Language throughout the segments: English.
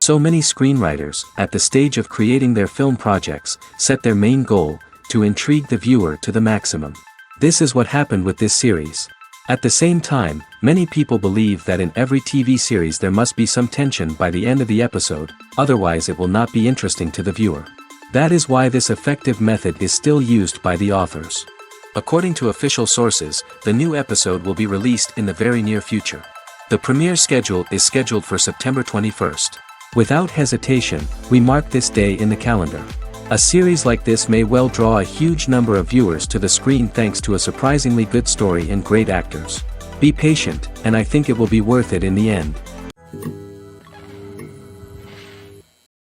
So many screenwriters, at the stage of creating their film projects, set their main goal, to intrigue the viewer to the maximum. This is what happened with this series. At the same time, many people believe that in every TV series there must be some tension by the end of the episode, otherwise it will not be interesting to the viewer. That is why this effective method is still used by the authors. According to official sources, the new episode will be released in the very near future. The premiere schedule is scheduled for September 21st. Without hesitation, we mark this day in the calendar. A series like this may well draw a huge number of viewers to the screen thanks to a surprisingly good story and great actors. Be patient, and I think it will be worth it in the end.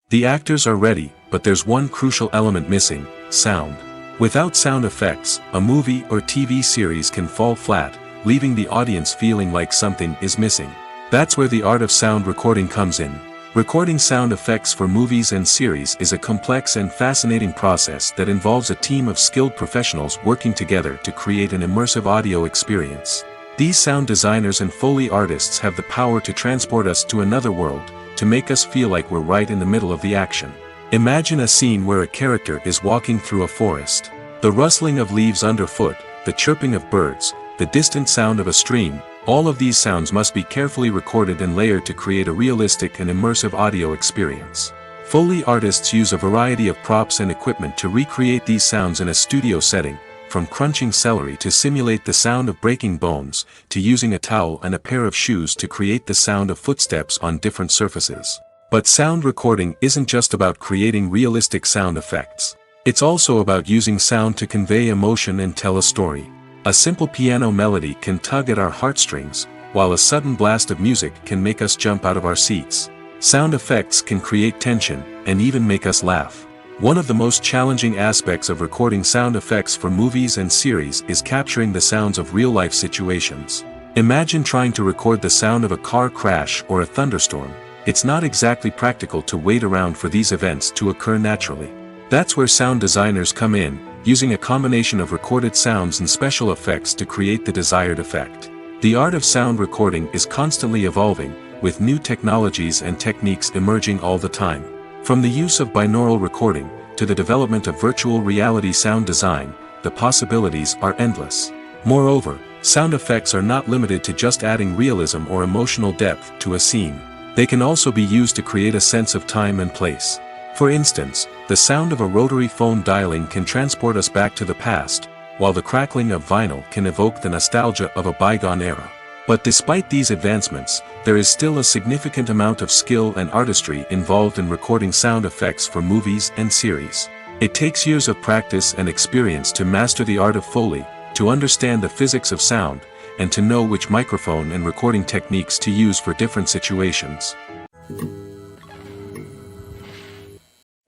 The actors are ready, but there's one crucial element missing: sound. Without sound effects, a movie or TV series can fall flat, leaving the audience feeling like something is missing. That's where the art of sound recording comes in. Recording sound effects for movies and series is a complex and fascinating process that involves a team of skilled professionals working together to create an immersive audio experience. These sound designers and Foley artists have the power to transport us to another world, to make us feel like we're right in the middle of the action. Imagine a scene where a character is walking through a forest. The rustling of leaves underfoot, the chirping of birds, the distant sound of a stream, all of these sounds must be carefully recorded and layered to create a realistic and immersive audio experience. Foley artists use a variety of props and equipment to recreate these sounds in a studio setting, from crunching celery to simulate the sound of breaking bones, to using a towel and a pair of shoes to create the sound of footsteps on different surfaces. But sound recording isn't just about creating realistic sound effects. It's also about using sound to convey emotion and tell a story. A simple piano melody can tug at our heartstrings, while a sudden blast of music can make us jump out of our seats. Sound effects can create tension, and even make us laugh. One of the most challenging aspects of recording sound effects for movies and series is capturing the sounds of real-life situations. Imagine trying to record the sound of a car crash or a thunderstorm. It's not exactly practical to wait around for these events to occur naturally. That's where sound designers come in, using a combination of recorded sounds and special effects to create the desired effect. The art of sound recording is constantly evolving, with new technologies and techniques emerging all the time. From the use of binaural recording, to the development of virtual reality sound design, the possibilities are endless. Moreover, sound effects are not limited to just adding realism or emotional depth to a scene. They can also be used to create a sense of time and place. For instance, the sound of a rotary phone dialing can transport us back to the past, while the crackling of vinyl can evoke the nostalgia of a bygone era. But despite these advancements, there is still a significant amount of skill and artistry involved in recording sound effects for movies and series. It takes years of practice and experience to master the art of Foley, to understand the physics of sound, and to know which microphone and recording techniques to use for different situations.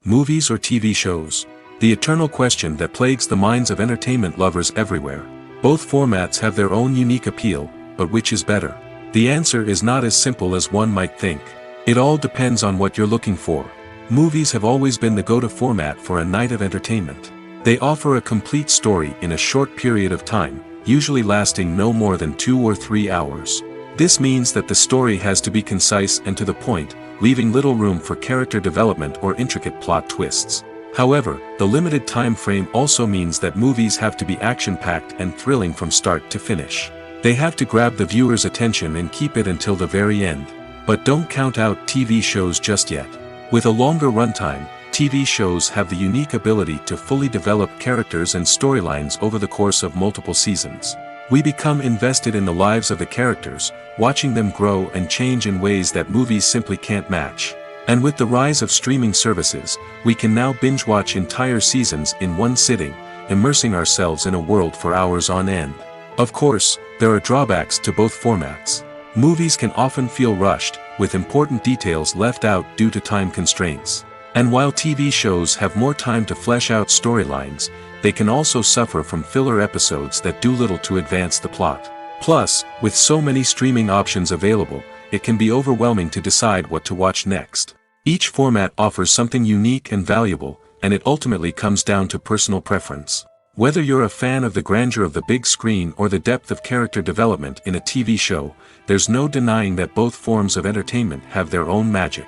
Movies or TV shows? The eternal question that plagues the minds of entertainment lovers everywhere. Both formats have their own unique appeal, but which is better? The answer is not as simple as one might think. It all depends on what you're looking for. Movies have always been the go-to format for a night of entertainment. They offer a complete story in a short period of time, usually lasting no more than 2 or 3 hours. This means that the story has to be concise and to the point, leaving little room for character development or intricate plot twists. However, the limited time frame also means that movies have to be action-packed and thrilling from start to finish. They have to grab the viewer's attention and keep it until the very end. But don't count out TV shows just yet. With a longer runtime, TV shows have the unique ability to fully develop characters and storylines over the course of multiple seasons. We become invested in the lives of the characters, watching them grow and change in ways that movies simply can't match. And with the rise of streaming services, we can now binge-watch entire seasons in one sitting, immersing ourselves in a world for hours on end. Of course, there are drawbacks to both formats. Movies can often feel rushed, with important details left out due to time constraints. And while TV shows have more time to flesh out storylines, they can also suffer from filler episodes that do little to advance the plot. Plus, with so many streaming options available, it can be overwhelming to decide what to watch next. Each format offers something unique and valuable, and it ultimately comes down to personal preference. Whether you're a fan of the grandeur of the big screen or the depth of character development in a TV show, there's no denying that both forms of entertainment have their own magic.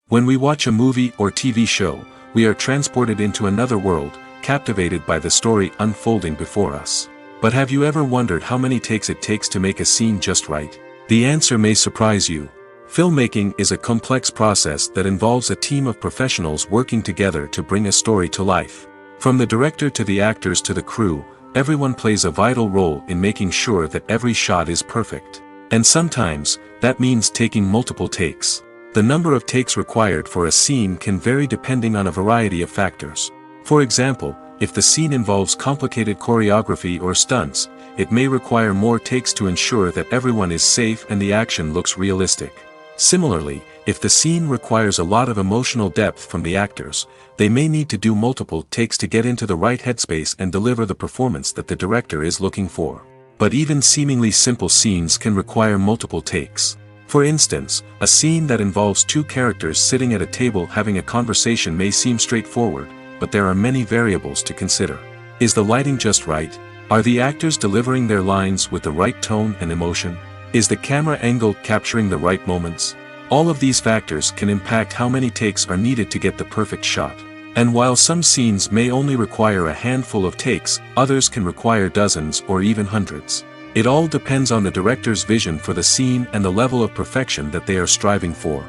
When we watch a movie or TV show, we are transported into another world, captivated by the story unfolding before us. But have you ever wondered how many takes it takes to make a scene just right? The answer may surprise you. Filmmaking is a complex process that involves a team of professionals working together to bring a story to life. From the director to the actors to the crew, everyone plays a vital role in making sure that every shot is perfect. And sometimes, that means taking multiple takes. The number of takes required for a scene can vary depending on a variety of factors. For example, if the scene involves complicated choreography or stunts, it may require more takes to ensure that everyone is safe and the action looks realistic. Similarly, if the scene requires a lot of emotional depth from the actors, they may need to do multiple takes to get into the right headspace and deliver the performance that the director is looking for. But even seemingly simple scenes can require multiple takes. For instance, a scene that involves two characters sitting at a table having a conversation may seem straightforward, but there are many variables to consider. Is the lighting just right? Are the actors delivering their lines with the right tone and emotion? Is the camera angle capturing the right moments? All of these factors can impact how many takes are needed to get the perfect shot. And while some scenes may only require a handful of takes, others can require dozens or even hundreds. It all depends on the director's vision for the scene and the level of perfection that they are striving for.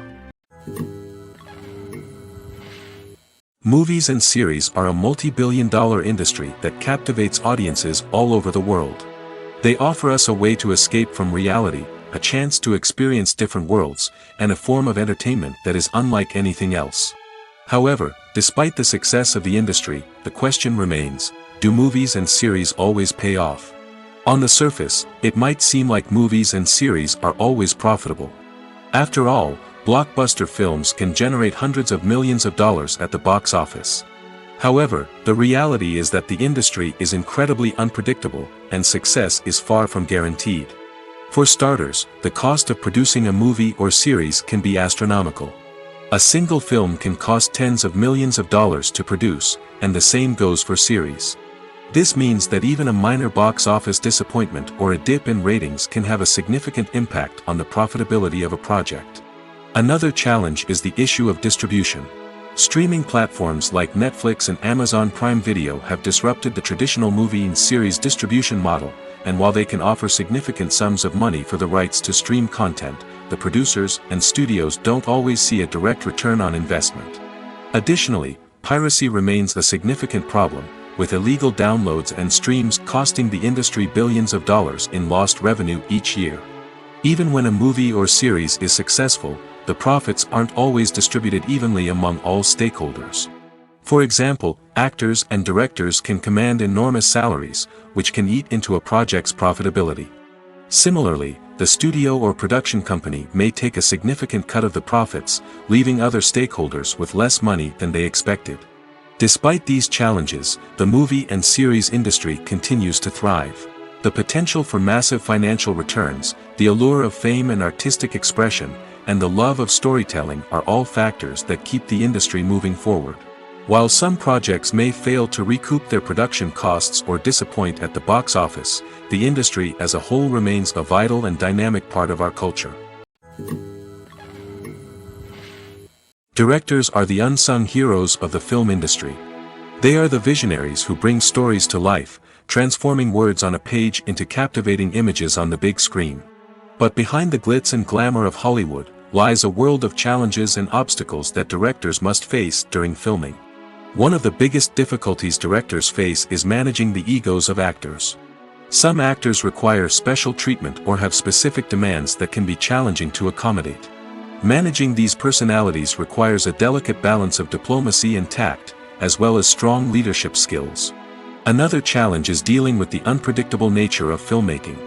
Movies and series are a multi-billion-dollar industry that captivates audiences all over the world. They offer us a way to escape from reality, a chance to experience different worlds, and a form of entertainment that is unlike anything else. However, despite the success of the industry, the question remains, do movies and series always pay off? On the surface, it might seem like movies and series are always profitable. After all, blockbuster films can generate hundreds of millions of dollars at the box office. However, the reality is that the industry is incredibly unpredictable, and success is far from guaranteed. For starters, the cost of producing a movie or series can be astronomical. A single film can cost tens of millions of dollars to produce, and the same goes for series. This means that even a minor box office disappointment or a dip in ratings can have a significant impact on the profitability of a project. Another challenge is the issue of distribution. Streaming platforms like Netflix and Amazon Prime Video have disrupted the traditional movie and series distribution model, and while they can offer significant sums of money for the rights to stream content, the producers and studios don't always see a direct return on investment. Additionally, piracy remains a significant problem, with illegal downloads and streams costing the industry billions of dollars in lost revenue each year. Even when a movie or series is successful, the profits aren't always distributed evenly among all stakeholders. For example, actors and directors can command enormous salaries, which can eat into a project's profitability. Similarly, the studio or production company may take a significant cut of the profits, leaving other stakeholders with less money than they expected. Despite these challenges, the movie and series industry continues to thrive. The potential for massive financial returns, the allure of fame and artistic expression, and the love of storytelling are all factors that keep the industry moving forward. While some projects may fail to recoup their production costs or disappoint at the box office, the industry as a whole remains a vital and dynamic part of our culture. Directors are the unsung heroes of the film industry. They are the visionaries who bring stories to life, transforming words on a page into captivating images on the big screen. But behind the glitz and glamour of Hollywood, lies a world of challenges and obstacles that directors must face during filming. One of the biggest difficulties directors face is managing the egos of actors. Some actors require special treatment or have specific demands that can be challenging to accommodate. Managing these personalities requires a delicate balance of diplomacy and tact, as well as strong leadership skills. Another challenge is dealing with the unpredictable nature of filmmaking.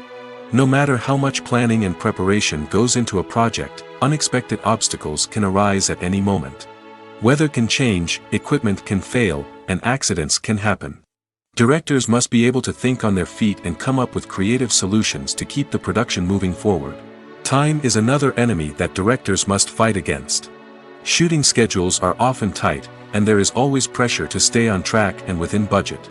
No matter how much planning and preparation goes into a project, unexpected obstacles can arise at any moment. Weather can change, equipment can fail, and accidents can happen. Directors must be able to think on their feet and come up with creative solutions to keep the production moving forward. Time is another enemy that directors must fight against. Shooting schedules are often tight, and there is always pressure to stay on track and within budget.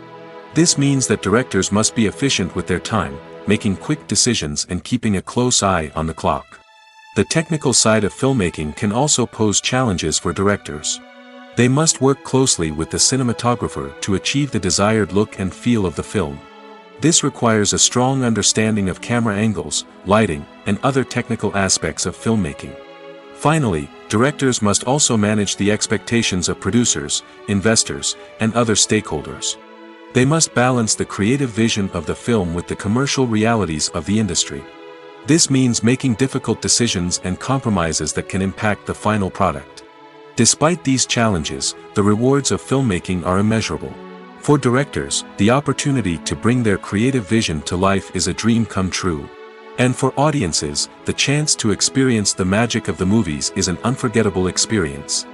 This means that directors must be efficient with their time, making quick decisions and keeping a close eye on the clock. The technical side of filmmaking can also pose challenges for directors. They must work closely with the cinematographer to achieve the desired look and feel of the film. This requires a strong understanding of camera angles, lighting, and other technical aspects of filmmaking. Finally, directors must also manage the expectations of producers, investors, and other stakeholders. They must balance the creative vision of the film with the commercial realities of the industry. This means making difficult decisions and compromises that can impact the final product. Despite these challenges, the rewards of filmmaking are immeasurable. For directors, the opportunity to bring their creative vision to life is a dream come true. And for audiences, the chance to experience the magic of the movies is an unforgettable experience.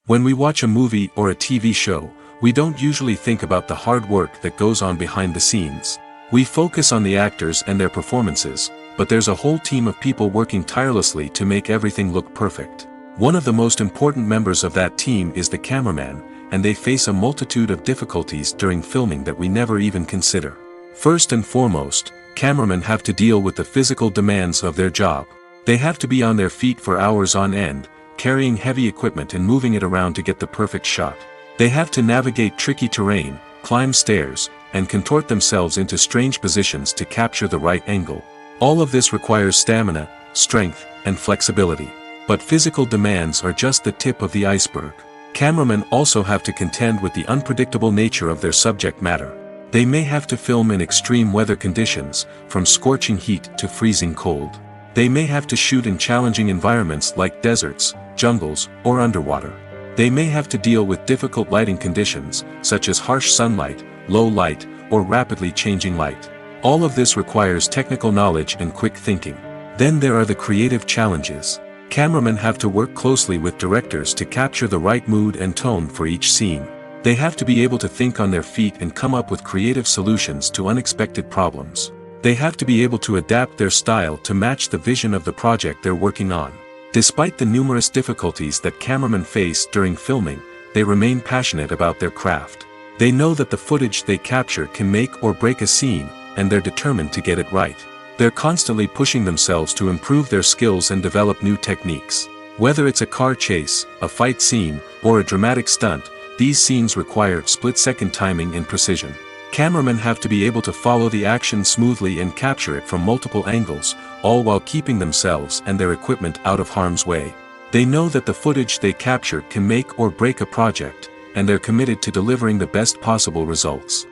When we watch a movie or a TV show, we don't usually think about the hard work that goes on behind the scenes. We focus on the actors and their performances, but there's a whole team of people working tirelessly to make everything look perfect. One of the most important members of that team is the cameraman, and they face a multitude of difficulties during filming that we never even consider. First and foremost, cameramen have to deal with the physical demands of their job. They have to be on their feet for hours on end, carrying heavy equipment and moving it around to get the perfect shot. They have to navigate tricky terrain, climb stairs, and contort themselves into strange positions to capture the right angle. All of this requires stamina, strength, and flexibility. But physical demands are just the tip of the iceberg. Cameramen also have to contend with the unpredictable nature of their subject matter. They may have to film in extreme weather conditions, from scorching heat to freezing cold. They may have to shoot in challenging environments like deserts, jungles, or underwater. They may have to deal with difficult lighting conditions, such as harsh sunlight, low light, or rapidly changing light. All of this requires technical knowledge and quick thinking. Then there are the creative challenges. Cameramen have to work closely with directors to capture the right mood and tone for each scene. They have to be able to think on their feet and come up with creative solutions to unexpected problems. They have to be able to adapt their style to match the vision of the project they're working on. Despite the numerous difficulties that cameramen face during filming, they remain passionate about their craft. They know that the footage they capture can make or break a scene, and they're determined to get it right. They're constantly pushing themselves to improve their skills and develop new techniques. Whether it's a car chase, a fight scene, or a dramatic stunt, these scenes require split-second timing and precision. Cameramen have to be able to follow the action smoothly and capture it from multiple angles, all while keeping themselves and their equipment out of harm's way. They know that the footage they capture can make or break a project, and they're committed to delivering the best possible results.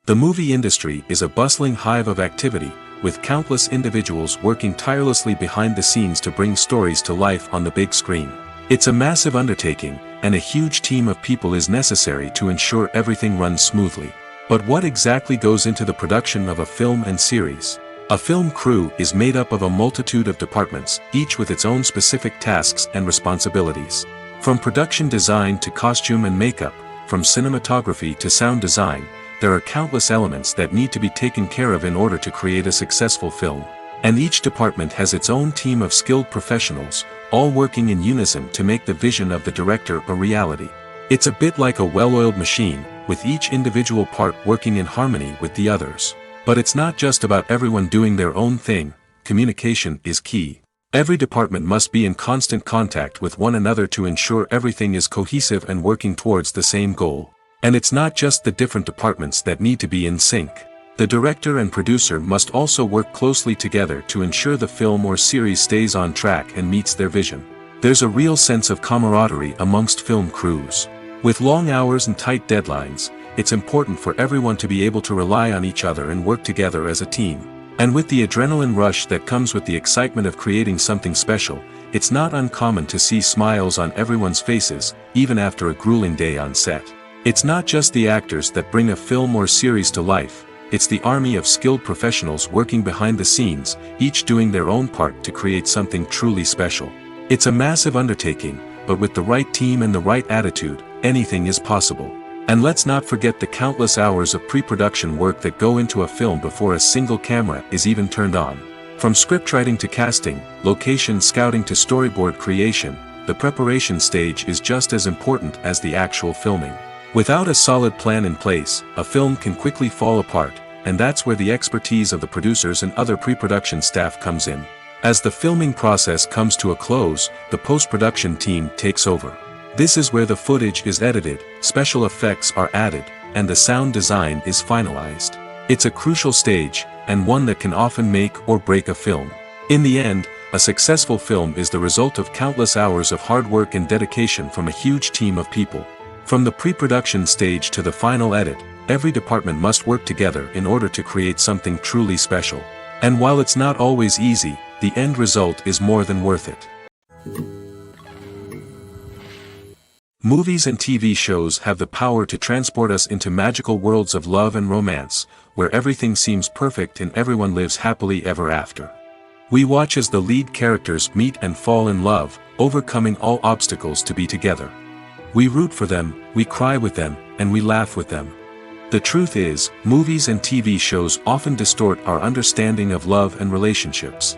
The movie industry is a bustling hive of activity, with countless individuals working tirelessly behind the scenes to bring stories to life on the big screen. It's a massive undertaking, and a huge team of people is necessary to ensure everything runs smoothly. But what exactly goes into the production of a film and series? A film crew is made up of a multitude of departments, each with its own specific tasks and responsibilities. From production design to costume and makeup, from cinematography to sound design, there are countless elements that need to be taken care of in order to create a successful film. And each department has its own team of skilled professionals, all working in unison to make the vision of the director a reality. It's a bit like a well-oiled machine, with each individual part working in harmony with the others. But it's not just about everyone doing their own thing. Communication is key. Every department must be in constant contact with one another to ensure everything is cohesive and working towards the same goal. And it's not just the different departments that need to be in sync. The director and producer must also work closely together to ensure the film or series stays on track and meets their vision. There's a real sense of camaraderie amongst film crews. With long hours and tight deadlines, it's important for everyone to be able to rely on each other and work together as a team. And with the adrenaline rush that comes with the excitement of creating something special, it's not uncommon to see smiles on everyone's faces, even after a grueling day on set. It's not just the actors that bring a film or series to life, it's the army of skilled professionals working behind the scenes, each doing their own part to create something truly special. It's a massive undertaking, but with the right team and the right attitude, anything is possible. And let's not forget the countless hours of pre-production work that go into a film before a single camera is even turned on. From scriptwriting to casting, location scouting to storyboard creation, the preparation stage is just as important as the actual filming. Without a solid plan in place, a film can quickly fall apart, and that's where the expertise of the producers and other pre-production staff comes in. As the filming process comes to a close, the post-production team takes over. This is where the footage is edited, special effects are added, and the sound design is finalized. It's a crucial stage, and one that can often make or break a film. In the end, a successful film is the result of countless hours of hard work and dedication from a huge team of people. From the pre-production stage to the final edit, every department must work together in order to create something truly special. And while it's not always easy, the end result is more than worth it. Movies and TV shows have the power to transport us into magical worlds of love and romance, where everything seems perfect and everyone lives happily ever after. We watch as the lead characters meet and fall in love, overcoming all obstacles to be together. We root for them, we cry with them, and we laugh with them. The truth is, movies and TV shows often distort our understanding of love and relationships.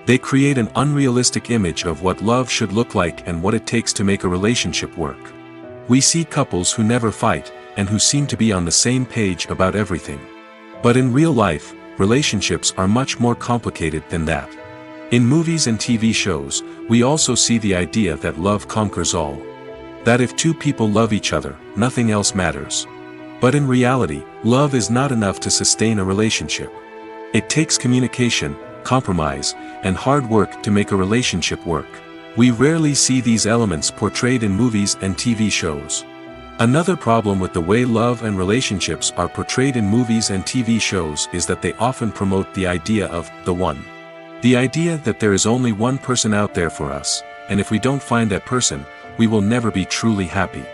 They create an unrealistic image of what love should look like and what it takes to make a relationship work. We see couples who never fight, and who seem to be on the same page about everything. But in real life, relationships are much more complicated than that. In movies and TV shows, we also see the idea that love conquers all. That if two people love each other, nothing else matters. But in reality, love is not enough to sustain a relationship. It takes communication, compromise, and hard work to make a relationship work. We rarely see these elements portrayed in movies and TV shows. Another problem with the way love and relationships are portrayed in movies and TV shows is that they often promote the idea of the one. The idea that there is only one person out there for us, and if we don't find that person, we will never be truly happy.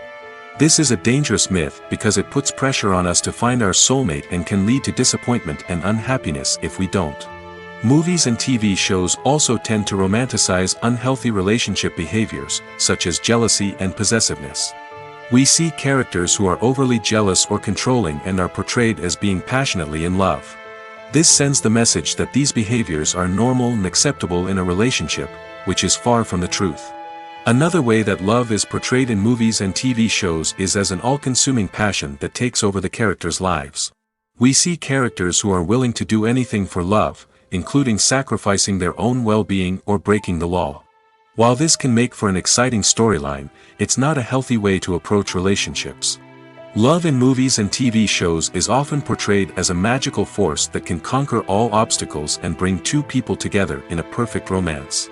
This is a dangerous myth because it puts pressure on us to find our soulmate and can lead to disappointment and unhappiness if we don't. Movies and TV shows also tend to romanticize unhealthy relationship behaviors, such as jealousy and possessiveness. We see characters who are overly jealous or controlling and are portrayed as being passionately in love. This sends the message that these behaviors are normal and acceptable in a relationship, which is far from the truth. Another way that love is portrayed in movies and TV shows is as an all-consuming passion that takes over the characters' lives. We see characters who are willing to do anything for love, including sacrificing their own well-being or breaking the law. While this can make for an exciting storyline, it's not a healthy way to approach relationships. Love in movies and TV shows is often portrayed as a magical force that can conquer all obstacles and bring two people together in a perfect romance.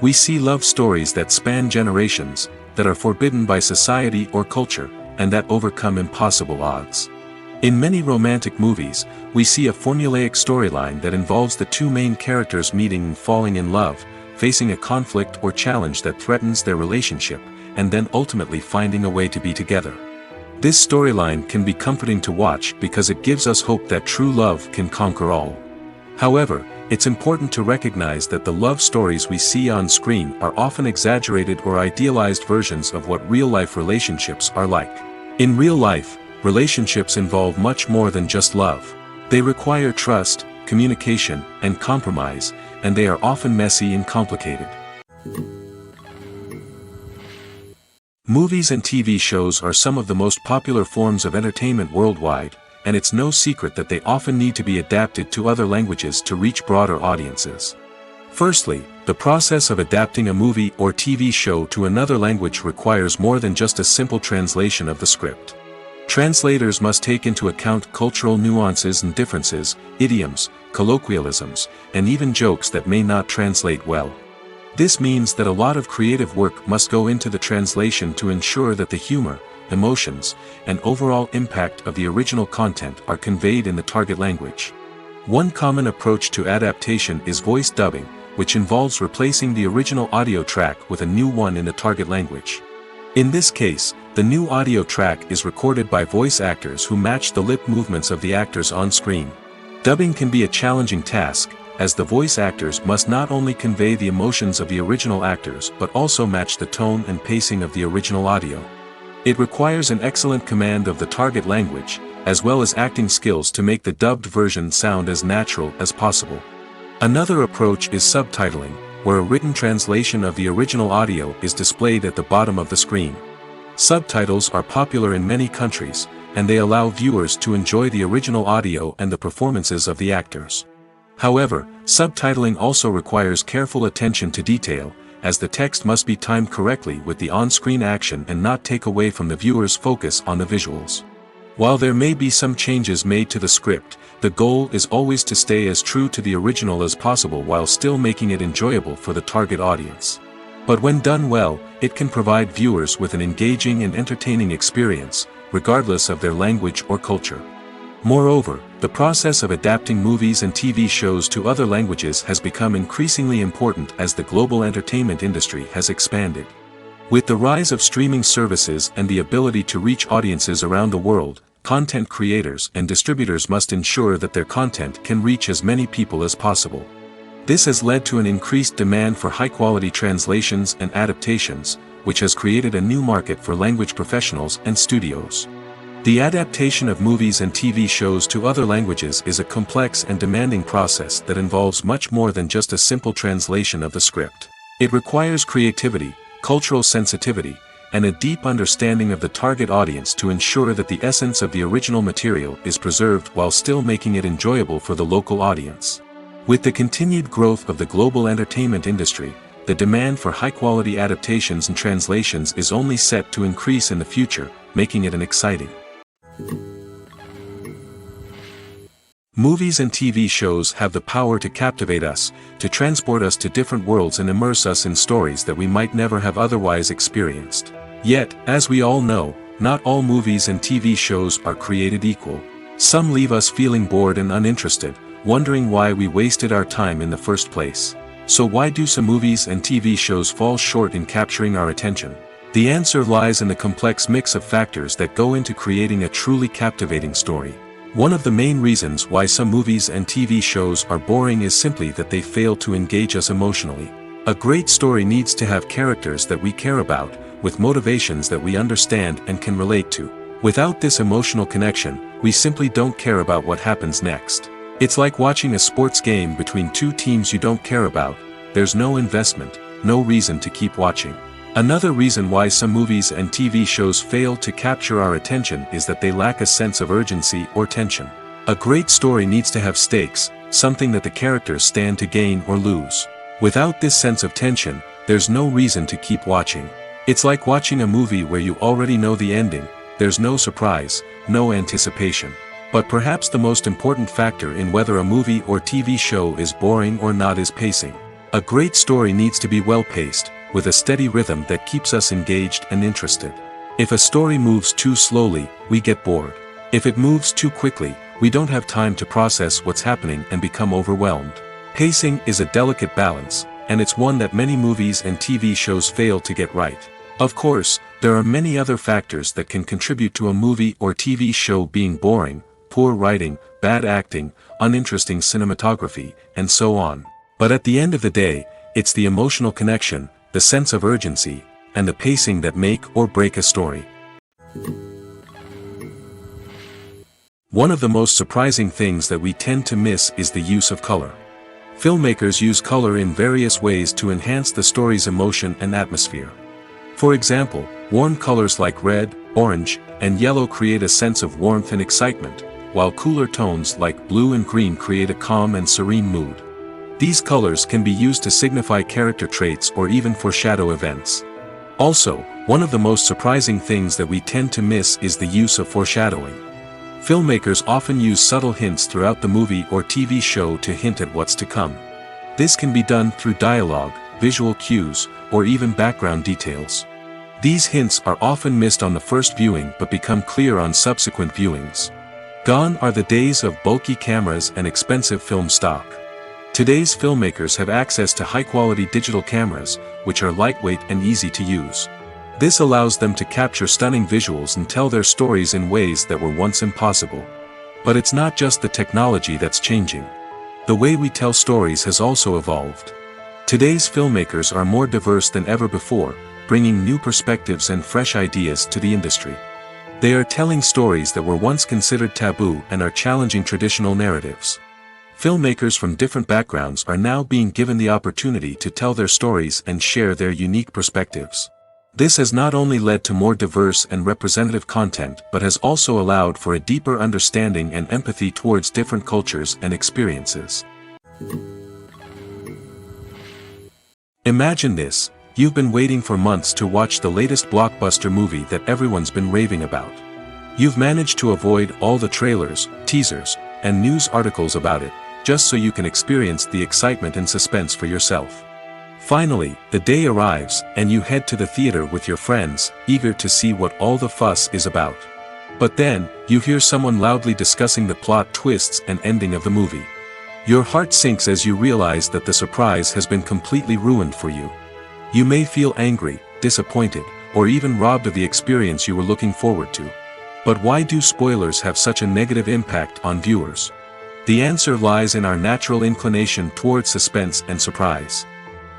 We see love stories that span generations, that are forbidden by society or culture, and that overcome impossible odds. In many romantic movies, we see a formulaic storyline that involves the two main characters meeting and falling in love, facing a conflict or challenge that threatens their relationship, and then ultimately finding a way to be together. This storyline can be comforting to watch because it gives us hope that true love can conquer all. However, it's important to recognize that the love stories we see on screen are often exaggerated or idealized versions of what real-life relationships are like. In real life, relationships involve much more than just love. They require trust, communication, and compromise, and they are often messy and complicated. Movies and TV shows are some of the most popular forms of entertainment worldwide, and it's no secret that they often need to be adapted to other languages to reach broader audiences. Firstly, the process of adapting a movie or TV show to another language requires more than just a simple translation of the script. Translators must take into account cultural nuances and differences, idioms, colloquialisms, and even jokes that may not translate well. This means that a lot of creative work must go into the translation to ensure that the humor, emotions, and overall impact of the original content are conveyed in the target language. One common approach to adaptation is voice dubbing, which involves replacing the original audio track with a new one in the target language. In this case, the new audio track is recorded by voice actors who match the lip movements of the actors on screen. Dubbing can be a challenging task, as the voice actors must not only convey the emotions of the original actors but also match the tone and pacing of the original audio. It requires an excellent command of the target language, as well as acting skills to make the dubbed version sound as natural as possible. Another approach is subtitling, where a written translation of the original audio is displayed at the bottom of the screen. Subtitles are popular in many countries, and they allow viewers to enjoy the original audio and the performances of the actors. However, subtitling also requires careful attention to detail, as the text must be timed correctly with the on-screen action and not take away from the viewer's focus on the visuals. While there may be some changes made to the script, the goal is always to stay as true to the original as possible while still making it enjoyable for the target audience. But when done well, it can provide viewers with an engaging and entertaining experience, regardless of their language or culture. Moreover, the process of adapting movies and TV shows to other languages has become increasingly important as the global entertainment industry has expanded. With the rise of streaming services and the ability to reach audiences around the world, content creators and distributors must ensure that their content can reach as many people as possible. This has led to an increased demand for high-quality translations and adaptations, which has created a new market for language professionals and studios. The adaptation of movies and TV shows to other languages is a complex and demanding process that involves much more than just a simple translation of the script. It requires creativity, cultural sensitivity, and a deep understanding of the target audience to ensure that the essence of the original material is preserved while still making it enjoyable for the local audience. With the continued growth of the global entertainment industry, the demand for high-quality adaptations and translations is only set to increase in the future, making it an exciting. Movies and TV shows have the power to captivate us, to transport us to different worlds and immerse us in stories that we might never have otherwise experienced. Yet, as we all know, not all movies and TV shows are created equal. Some leave us feeling bored and uninterested, wondering why we wasted our time in the first place. So why do some movies and TV shows fall short in capturing our attention? The answer lies in the complex mix of factors that go into creating a truly captivating story. One of the main reasons why some movies and TV shows are boring is simply that they fail to engage us emotionally. A great story needs to have characters that we care about, with motivations that we understand and can relate to. Without this emotional connection, we simply don't care about what happens next. It's like watching a sports game between two teams you don't care about. There's no investment, no reason to keep watching. Another reason why some movies and TV shows fail to capture our attention is that they lack a sense of urgency or tension. A great story needs to have stakes, something that the characters stand to gain or lose. Without this sense of tension, there's no reason to keep watching. It's like watching a movie where you already know the ending, there's no surprise, no anticipation. But perhaps the most important factor in whether a movie or TV show is boring or not is pacing. A great story needs to be well-paced, with a steady rhythm that keeps us engaged and interested. If a story moves too slowly, we get bored. If it moves too quickly, we don't have time to process what's happening and become overwhelmed. Pacing is a delicate balance, and it's one that many movies and TV shows fail to get right. Of course, there are many other factors that can contribute to a movie or TV show being boring: poor writing, bad acting, uninteresting cinematography, and so on. But at the end of the day, it's the emotional connection, the sense of urgency, and the pacing that make or break a story. One of the most surprising things that we tend to miss is the use of color. Filmmakers use color in various ways to enhance the story's emotion and atmosphere. For example, warm colors like red, orange, and yellow create a sense of warmth and excitement, while cooler tones like blue and green create a calm and serene mood. These colors can be used to signify character traits or even foreshadow events. Also, one of the most surprising things that we tend to miss is the use of foreshadowing. Filmmakers often use subtle hints throughout the movie or TV show to hint at what's to come. This can be done through dialogue, visual cues, or even background details. These hints are often missed on the first viewing but become clear on subsequent viewings. Gone are the days of bulky cameras and expensive film stock. Today's filmmakers have access to high-quality digital cameras, which are lightweight and easy to use. This allows them to capture stunning visuals and tell their stories in ways that were once impossible. But it's not just the technology that's changing. The way we tell stories has also evolved. Today's filmmakers are more diverse than ever before, bringing new perspectives and fresh ideas to the industry. They are telling stories that were once considered taboo and are challenging traditional narratives. Filmmakers from different backgrounds are now being given the opportunity to tell their stories and share their unique perspectives. This has not only led to more diverse and representative content but has also allowed for a deeper understanding and empathy towards different cultures and experiences. Imagine this: you've been waiting for months to watch the latest blockbuster movie that everyone's been raving about. You've managed to avoid all the trailers, teasers, and news articles about it, just so you can experience the excitement and suspense for yourself. Finally, the day arrives, and you head to the theater with your friends, eager to see what all the fuss is about. But then, you hear someone loudly discussing the plot twists and ending of the movie. Your heart sinks as you realize that the surprise has been completely ruined for you. You may feel angry, disappointed, or even robbed of the experience you were looking forward to. But why do spoilers have such a negative impact on viewers? The answer lies in our natural inclination towards suspense and surprise.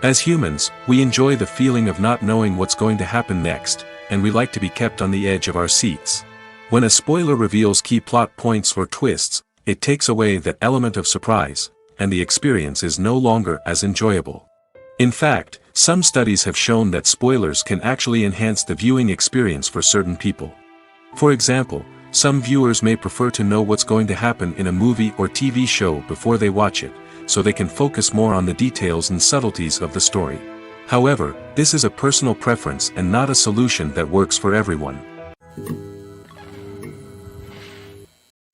As humans, we enjoy the feeling of not knowing what's going to happen next, and we like to be kept on the edge of our seats. When a spoiler reveals key plot points or twists, it takes away that element of surprise, and the experience is no longer as enjoyable. In fact, some studies have shown that spoilers can actually enhance the viewing experience for certain people. For example, some viewers may prefer to know what's going to happen in a movie or TV show before they watch it, so they can focus more on the details and subtleties of the story. However, this is a personal preference and not a solution that works for everyone.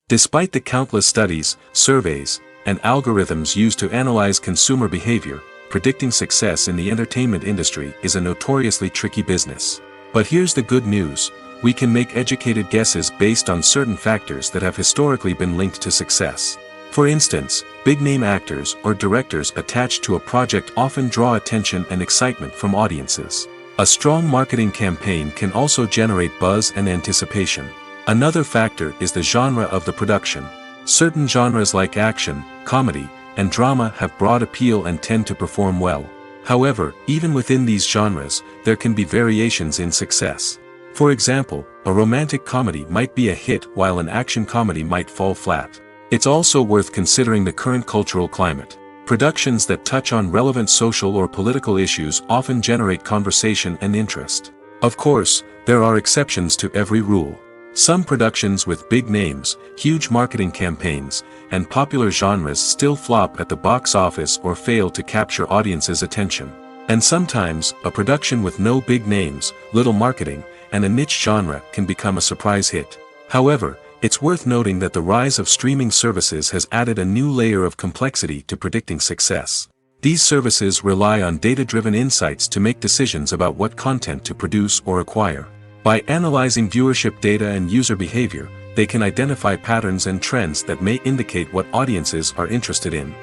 Despite the countless studies, surveys, and algorithms used to analyze consumer behavior, predicting success in the entertainment industry is a notoriously tricky business. But here's the good news: we can make educated guesses based on certain factors that have historically been linked to success. For instance, big-name actors or directors attached to a project often draw attention and excitement from audiences. A strong marketing campaign can also generate buzz and anticipation. Another factor is the genre of the production. Certain genres like action, comedy, and drama have broad appeal and tend to perform well. However, even within these genres, there can be variations in success. For example, a romantic comedy might be a hit while an action comedy might fall flat. It's also worth considering the current cultural climate. Productions that touch on relevant social or political issues often generate conversation and interest. Of course, there are exceptions to every rule. Some productions with big names, huge marketing campaigns, and popular genres still flop at the box office or fail to capture audiences' attention. And sometimes, a production with no big names, little marketing, and a niche genre can become a surprise hit. However, it's worth noting that the rise of streaming services has added a new layer of complexity to predicting success. These services rely on data-driven insights to make decisions about what content to produce or acquire. By analyzing viewership data and user behavior, they can identify patterns and trends that may indicate what audiences are interested in.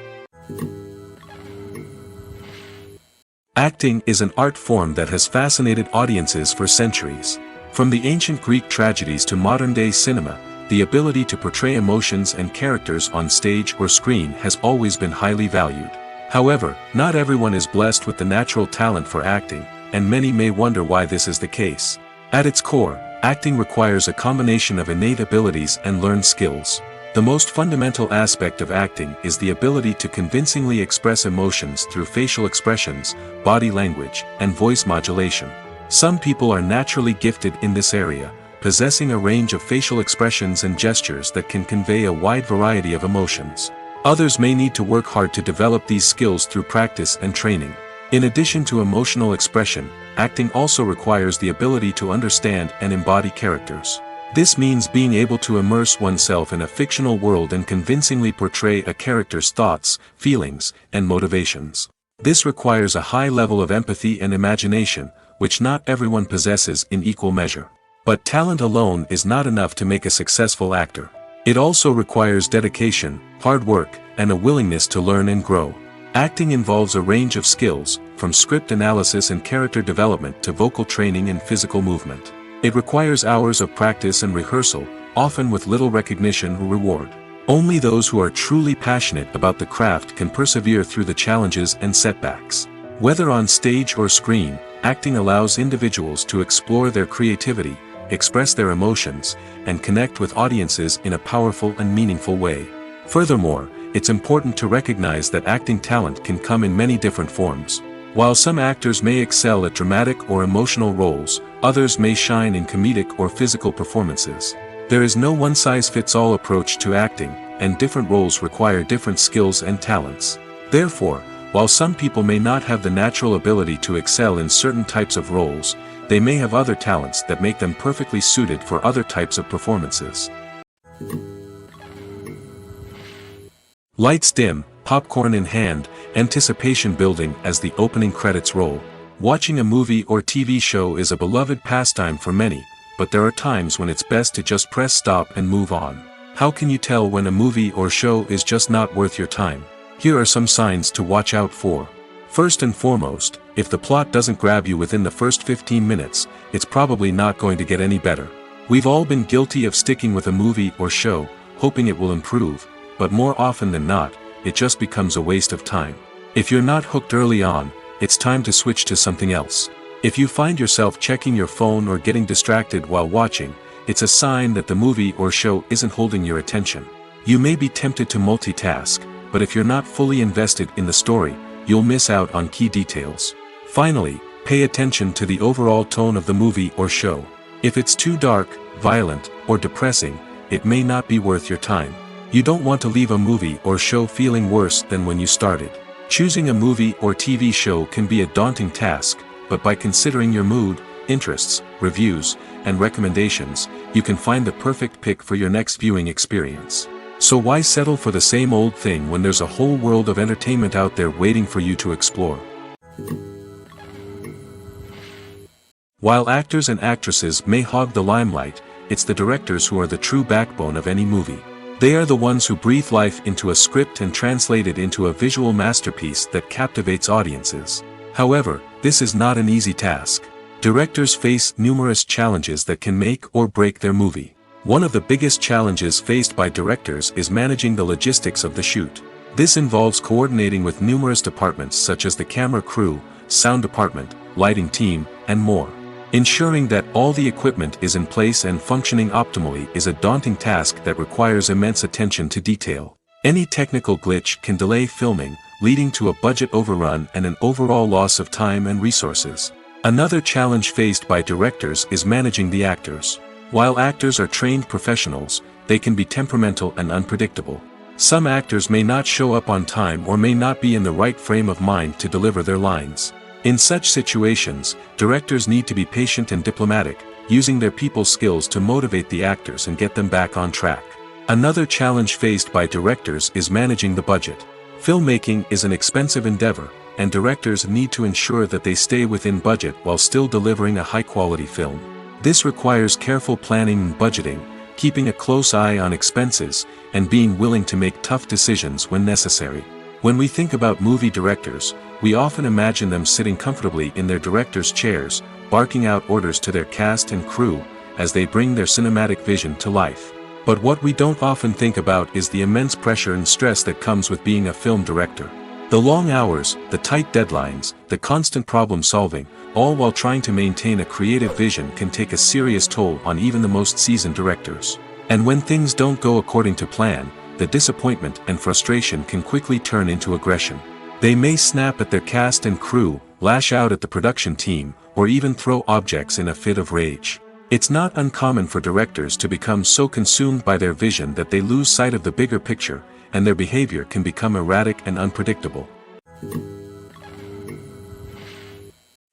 Acting is an art form that has fascinated audiences for centuries. From the ancient Greek tragedies to modern-day cinema, the ability to portray emotions and characters on stage or screen has always been highly valued. However, not everyone is blessed with the natural talent for acting, and many may wonder why this is the case. At its core, acting requires a combination of innate abilities and learned skills. The most fundamental aspect of acting is the ability to convincingly express emotions through facial expressions, body language, and voice modulation. Some people are naturally gifted in this area, possessing a range of facial expressions and gestures that can convey a wide variety of emotions. Others may need to work hard to develop these skills through practice and training. In addition to emotional expression, acting also requires the ability to understand and embody characters. This means being able to immerse oneself in a fictional world and convincingly portray a character's thoughts, feelings, and motivations. This requires a high level of empathy and imagination, which not everyone possesses in equal measure. But talent alone is not enough to make a successful actor. It also requires dedication, hard work, and a willingness to learn and grow. Acting involves a range of skills, from script analysis and character development to vocal training and physical movement. It requires hours of practice and rehearsal, often with little recognition or reward. Only those who are truly passionate about the craft can persevere through the challenges and setbacks. Whether on stage or screen, acting allows individuals to explore their creativity, express their emotions, and connect with audiences in a powerful and meaningful way. Furthermore, it's important to recognize that acting talent can come in many different forms. While some actors may excel at dramatic or emotional roles, others may shine in comedic or physical performances. There is no one-size-fits-all approach to acting, and different roles require different skills and talents. Therefore, while some people may not have the natural ability to excel in certain types of roles, they may have other talents that make them perfectly suited for other types of performances. Lights dim, popcorn in hand, anticipation building as the opening credits roll. Watching a movie or TV show is a beloved pastime for many, but there are times when it's best to just press stop and move on. How can you tell when a movie or show is just not worth your time? Here are some signs to watch out for. First and foremost, if the plot doesn't grab you within the first 15 minutes, it's probably not going to get any better. We've all been guilty of sticking with a movie or show, hoping it will improve, but more often than not, it just becomes a waste of time. If you're not hooked early on, it's time to switch to something else. If you find yourself checking your phone or getting distracted while watching, it's a sign that the movie or show isn't holding your attention. You may be tempted to multitask, but if you're not fully invested in the story, you'll miss out on key details. Finally, pay attention to the overall tone of the movie or show. If it's too dark, violent, or depressing, it may not be worth your time. You don't want to leave a movie or show feeling worse than when you started. Choosing a movie or TV show can be a daunting task, but by considering your mood, interests, reviews, and recommendations, you can find the perfect pick for your next viewing experience. So why settle for the same old thing when there's a whole world of entertainment out there waiting for you to explore? While actors and actresses may hog the limelight, it's the directors who are the true backbone of any movie. They are the ones who breathe life into a script and translate it into a visual masterpiece that captivates audiences. However, this is not an easy task. Directors face numerous challenges that can make or break their movie. One of the biggest challenges faced by directors is managing the logistics of the shoot. This involves coordinating with numerous departments such as the camera crew, sound department, lighting team, and more. Ensuring that all the equipment is in place and functioning optimally is a daunting task that requires immense attention to detail. Any technical glitch can delay filming, leading to a budget overrun and an overall loss of time and resources. Another challenge faced by directors is managing the actors. While actors are trained professionals, they can be temperamental and unpredictable. Some actors may not show up on time or may not be in the right frame of mind to deliver their lines. In such situations, directors need to be patient and diplomatic, using their people skills to motivate the actors and get them back on track. Another challenge faced by directors is managing the budget. Filmmaking is an expensive endeavor, and directors need to ensure that they stay within budget while still delivering a high-quality film. This requires careful planning and budgeting, keeping a close eye on expenses, and being willing to make tough decisions when necessary. When we think about movie directors, we often imagine them sitting comfortably in their director's chairs, barking out orders to their cast and crew, as they bring their cinematic vision to life. But what we don't often think about is the immense pressure and stress that comes with being a film director. The long hours, the tight deadlines, the constant problem solving, all while trying to maintain a creative vision can take a serious toll on even the most seasoned directors. And when things don't go according to plan, the disappointment and frustration can quickly turn into aggression. They may snap at their cast and crew, lash out at the production team, or even throw objects in a fit of rage. It's not uncommon for directors to become so consumed by their vision that they lose sight of the bigger picture, and their behavior can become erratic and unpredictable.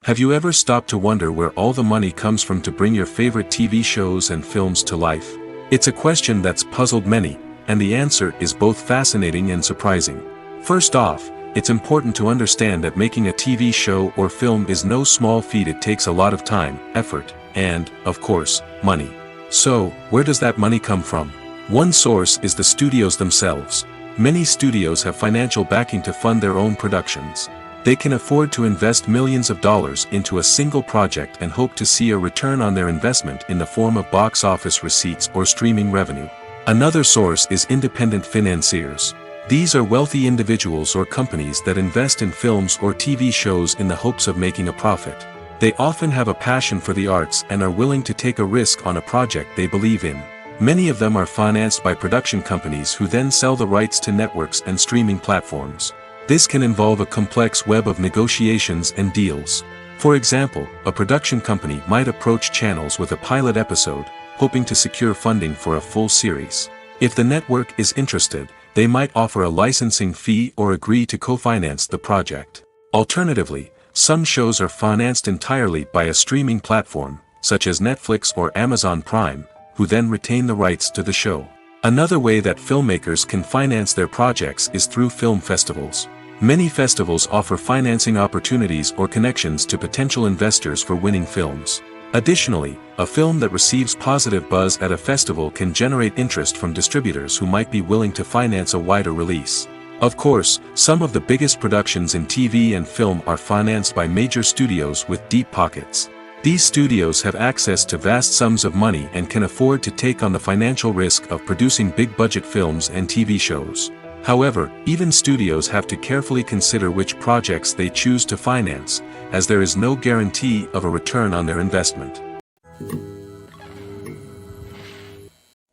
Have you ever stopped to wonder where all the money comes from to bring your favorite TV shows and films to life? It's a question that's puzzled many, and the answer is both fascinating and surprising. First off, it's important to understand that making a TV show or film is no small feat. It takes a lot of time, effort, and, of course, money. So, where does that money come from? One source is the studios themselves. Many studios have financial backing to fund their own productions. They can afford to invest millions of dollars into a single project and hope to see a return on their investment in the form of box office receipts or streaming revenue. Another source is independent financiers. These are wealthy individuals or companies that invest in films or TV shows in the hopes of making a profit. They often have a passion for the arts and are willing to take a risk on a project they believe in. Many of them are financed by production companies who then sell the rights to networks and streaming platforms. This can involve a complex web of negotiations and deals. For example, a production company might approach channels with a pilot episode, hoping to secure funding for a full series. If the network is interested, they might offer a licensing fee or agree to co-finance the project. Alternatively, some shows are financed entirely by a streaming platform, such as Netflix or Amazon Prime, who then retain the rights to the show. Another way that filmmakers can finance their projects is through film festivals. Many festivals offer financing opportunities or connections to potential investors for winning films. Additionally, a film that receives positive buzz at a festival can generate interest from distributors who might be willing to finance a wider release. Of course, some of the biggest productions in TV and film are financed by major studios with deep pockets. These studios have access to vast sums of money and can afford to take on the financial risk of producing big-budget films and TV shows. However, even studios have to carefully consider which projects they choose to finance, as there is no guarantee of a return on their investment.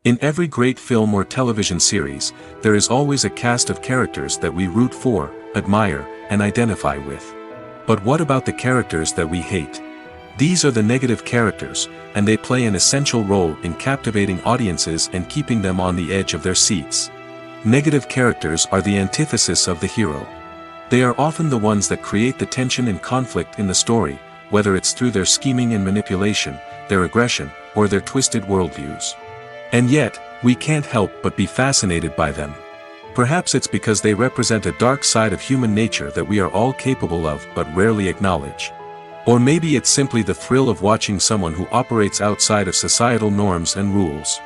In every great film or television series, there is always a cast of characters that we root for, admire, and identify with. But what about the characters that we hate? These are the negative characters, and they play an essential role in captivating audiences and keeping them on the edge of their seats. Negative characters are the antithesis of the hero. They are often the ones that create the tension and conflict in the story, whether it's through their scheming and manipulation, their aggression, or their twisted worldviews. And yet, we can't help but be fascinated by them. Perhaps it's because they represent a dark side of human nature that we are all capable of but rarely acknowledge. Or maybe it's simply the thrill of watching someone who operates outside of societal norms and rules.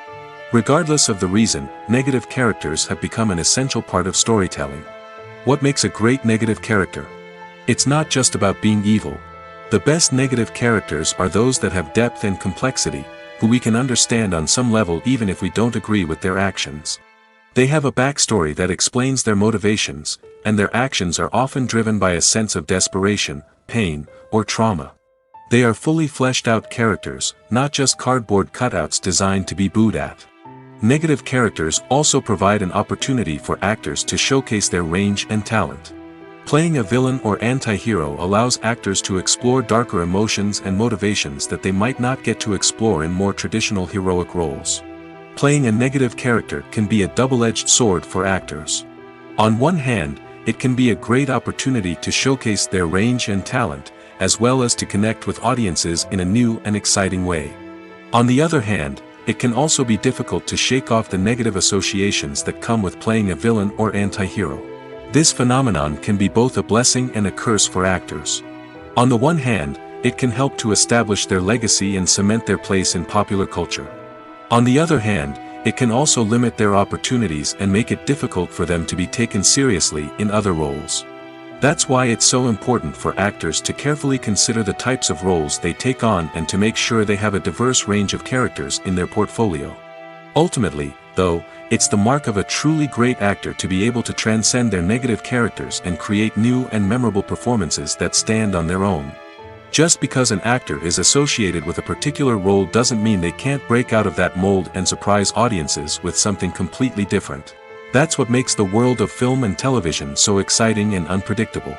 Regardless of the reason, negative characters have become an essential part of storytelling. What makes a great negative character? It's not just about being evil. The best negative characters are those that have depth and complexity, who we can understand on some level even if we don't agree with their actions. They have a backstory that explains their motivations, and their actions are often driven by a sense of desperation, pain, or trauma. They are fully fleshed out characters, not just cardboard cutouts designed to be booed at. Negative characters also provide an opportunity for actors to showcase their range and talent. Playing a villain or anti-hero allows actors to explore darker emotions and motivations that they might not get to explore in more traditional heroic roles. Playing a negative character can be a double-edged sword for actors. On one hand, it can be a great opportunity to showcase their range and talent, as well as to connect with audiences in a new and exciting way. On the other hand, it can also be difficult to shake off the negative associations that come with playing a villain or anti-hero. This phenomenon can be both a blessing and a curse for actors. On the one hand, it can help to establish their legacy and cement their place in popular culture. On the other hand, it can also limit their opportunities and make it difficult for them to be taken seriously in other roles. That's why it's so important for actors to carefully consider the types of roles they take on and to make sure they have a diverse range of characters in their portfolio. Ultimately, though, it's the mark of a truly great actor to be able to transcend their negative characters and create new and memorable performances that stand on their own. Just because an actor is associated with a particular role doesn't mean they can't break out of that mold and surprise audiences with something completely different. That's what makes the world of film and television so exciting and unpredictable.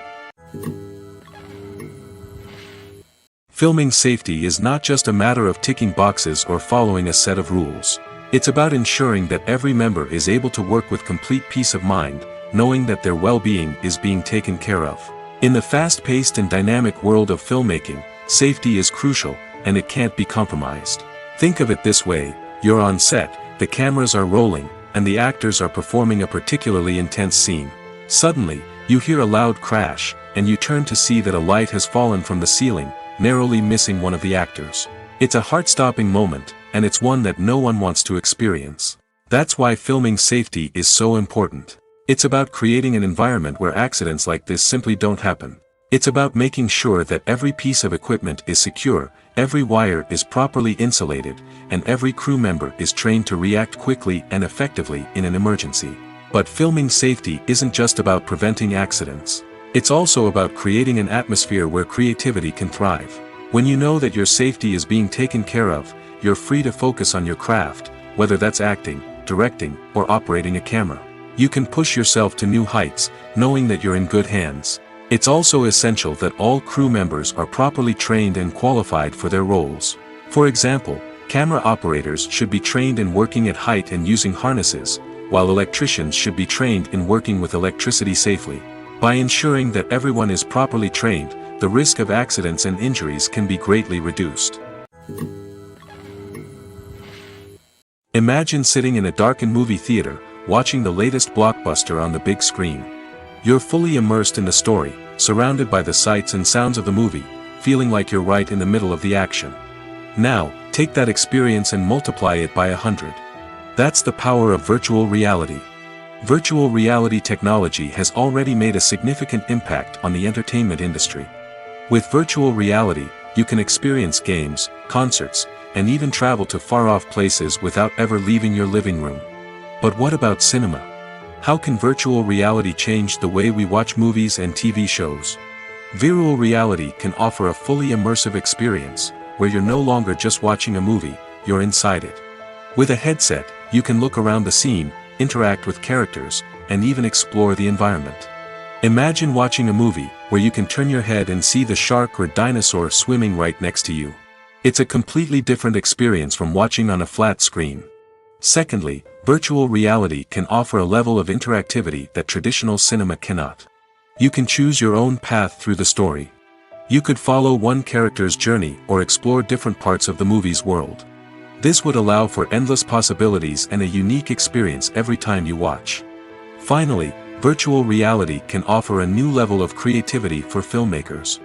Filming safety is not just a matter of ticking boxes or following a set of rules. It's about ensuring that every member is able to work with complete peace of mind, knowing that their well-being is being taken care of. In the fast-paced and dynamic world of filmmaking, safety is crucial, and it can't be compromised. Think of it this way: you're on set, the cameras are rolling, and the actors are performing a particularly intense scene. Suddenly, you hear a loud crash, and you turn to see that a light has fallen from the ceiling, narrowly missing one of the actors. It's a heart-stopping moment, and it's one that no one wants to experience. That's why filming safety is so important. It's about creating an environment where accidents like this simply don't happen. It's about making sure that every piece of equipment is secure, every wire is properly insulated, and every crew member is trained to react quickly and effectively in an emergency. But filming safety isn't just about preventing accidents. It's also about creating an atmosphere where creativity can thrive. When you know that your safety is being taken care of, you're free to focus on your craft, whether that's acting, directing, or operating a camera. You can push yourself to new heights, knowing that you're in good hands. It's also essential that all crew members are properly trained and qualified for their roles. For example, camera operators should be trained in working at height and using harnesses, while electricians should be trained in working with electricity safely. By ensuring that everyone is properly trained, the risk of accidents and injuries can be greatly reduced. Imagine sitting in a darkened movie theater, watching the latest blockbuster on the big screen. You're fully immersed in the story, surrounded by the sights and sounds of the movie, feeling like you're right in the middle of the action. Now, take that experience and multiply it by 100. That's the power of virtual reality. Virtual reality technology has already made a significant impact on the entertainment industry. With virtual reality, you can experience games, concerts, and even travel to far-off places without ever leaving your living room. But what about cinema? How can virtual reality change the way we watch movies and TV shows? Virtual reality can offer a fully immersive experience, where you're no longer just watching a movie, you're inside it. With a headset, you can look around the scene, interact with characters, and even explore the environment. Imagine watching a movie where you can turn your head and see the shark or dinosaur swimming right next to you. It's a completely different experience from watching on a flat screen. Secondly, virtual reality can offer a level of interactivity that traditional cinema cannot. You can choose your own path through the story. You could follow one character's journey or explore different parts of the movie's world. This would allow for endless possibilities and a unique experience every time you watch. Finally, virtual reality can offer a new level of creativity for filmmakers.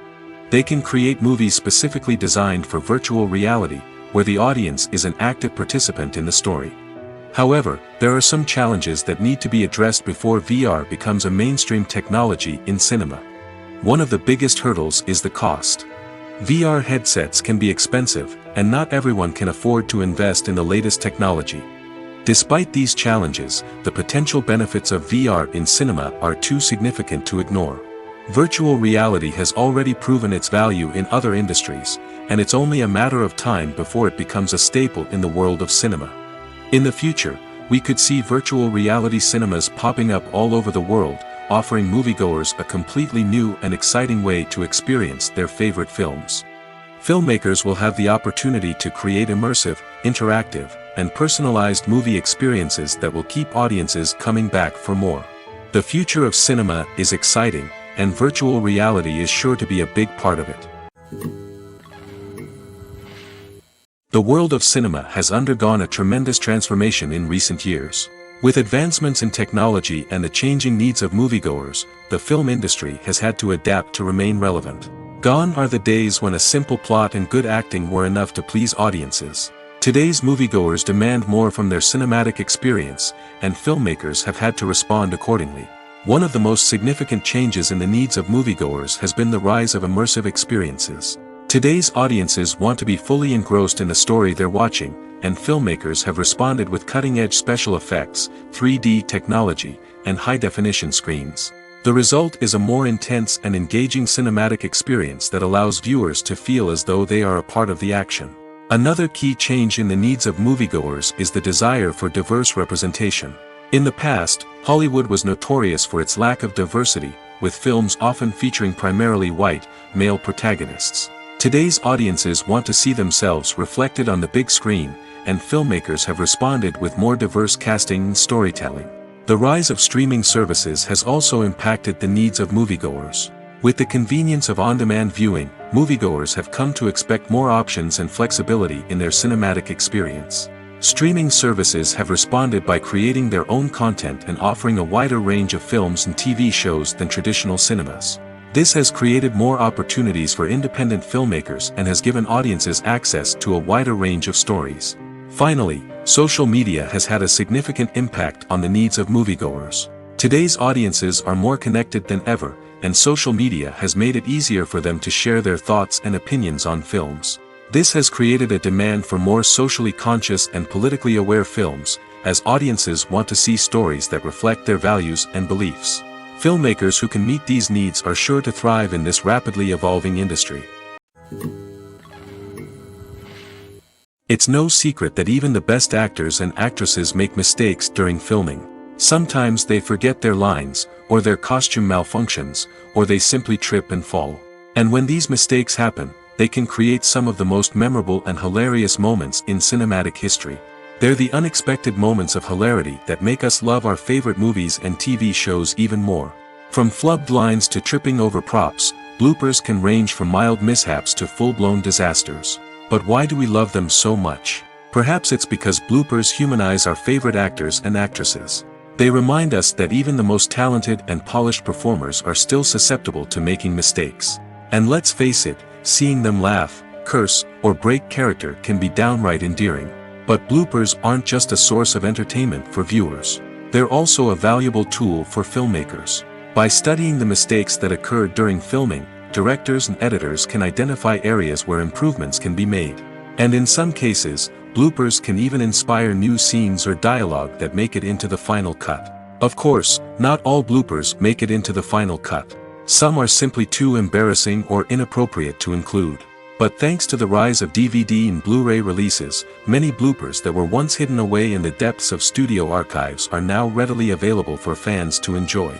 They can create movies specifically designed for virtual reality, where the audience is an active participant in the story. However, there are some challenges that need to be addressed before VR becomes a mainstream technology in cinema. One of the biggest hurdles is the cost. VR headsets can be expensive, and not everyone can afford to invest in the latest technology. Despite these challenges, the potential benefits of VR in cinema are too significant to ignore. Virtual reality has already proven its value in other industries, and it's only a matter of time before it becomes a staple in the world of cinema. In the future, we could see virtual reality cinemas popping up all over the world, offering moviegoers a completely new and exciting way to experience their favorite films. Filmmakers will have the opportunity to create immersive, interactive, and personalized movie experiences that will keep audiences coming back for more. The future of cinema is exciting, and virtual reality is sure to be a big part of it. The world of cinema has undergone a tremendous transformation in recent years. With advancements in technology and the changing needs of moviegoers, the film industry has had to adapt to remain relevant. Gone are the days when a simple plot and good acting were enough to please audiences. Today's moviegoers demand more from their cinematic experience, and filmmakers have had to respond accordingly. One of the most significant changes in the needs of moviegoers has been the rise of immersive experiences. Today's audiences want to be fully engrossed in the story they're watching, and filmmakers have responded with cutting-edge special effects, 3D technology, and high-definition screens. The result is a more intense and engaging cinematic experience that allows viewers to feel as though they are a part of the action. Another key change in the needs of moviegoers is the desire for diverse representation. In the past, Hollywood was notorious for its lack of diversity, with films often featuring primarily white, male protagonists. Today's audiences want to see themselves reflected on the big screen, and filmmakers have responded with more diverse casting and storytelling. The rise of streaming services has also impacted the needs of moviegoers. With the convenience of on-demand viewing, moviegoers have come to expect more options and flexibility in their cinematic experience. Streaming services have responded by creating their own content and offering a wider range of films and TV shows than traditional cinemas. This has created more opportunities for independent filmmakers and has given audiences access to a wider range of stories. Finally, social media has had a significant impact on the needs of moviegoers. Today's audiences are more connected than ever, and social media has made it easier for them to share their thoughts and opinions on films. This has created a demand for more socially conscious and politically aware films, as audiences want to see stories that reflect their values and beliefs. Filmmakers who can meet these needs are sure to thrive in this rapidly evolving industry. It's no secret that even the best actors and actresses make mistakes during filming. Sometimes they forget their lines, or their costume malfunctions, or they simply trip and fall. And when these mistakes happen, they can create some of the most memorable and hilarious moments in cinematic history. They're the unexpected moments of hilarity that make us love our favorite movies and TV shows even more. From flubbed lines to tripping over props, bloopers can range from mild mishaps to full-blown disasters. But why do we love them so much? Perhaps it's because bloopers humanize our favorite actors and actresses. They remind us that even the most talented and polished performers are still susceptible to making mistakes. And let's face it, seeing them laugh, curse, or break character can be downright endearing. But bloopers aren't just a source of entertainment for viewers. They're also a valuable tool for filmmakers. By studying the mistakes that occurred during filming, directors and editors can identify areas where improvements can be made. And in some cases, bloopers can even inspire new scenes or dialogue that make it into the final cut. Of course, not all bloopers make it into the final cut. Some are simply too embarrassing or inappropriate to include. But thanks to the rise of DVD and Blu-ray releases, many bloopers that were once hidden away in the depths of studio archives are now readily available for fans to enjoy.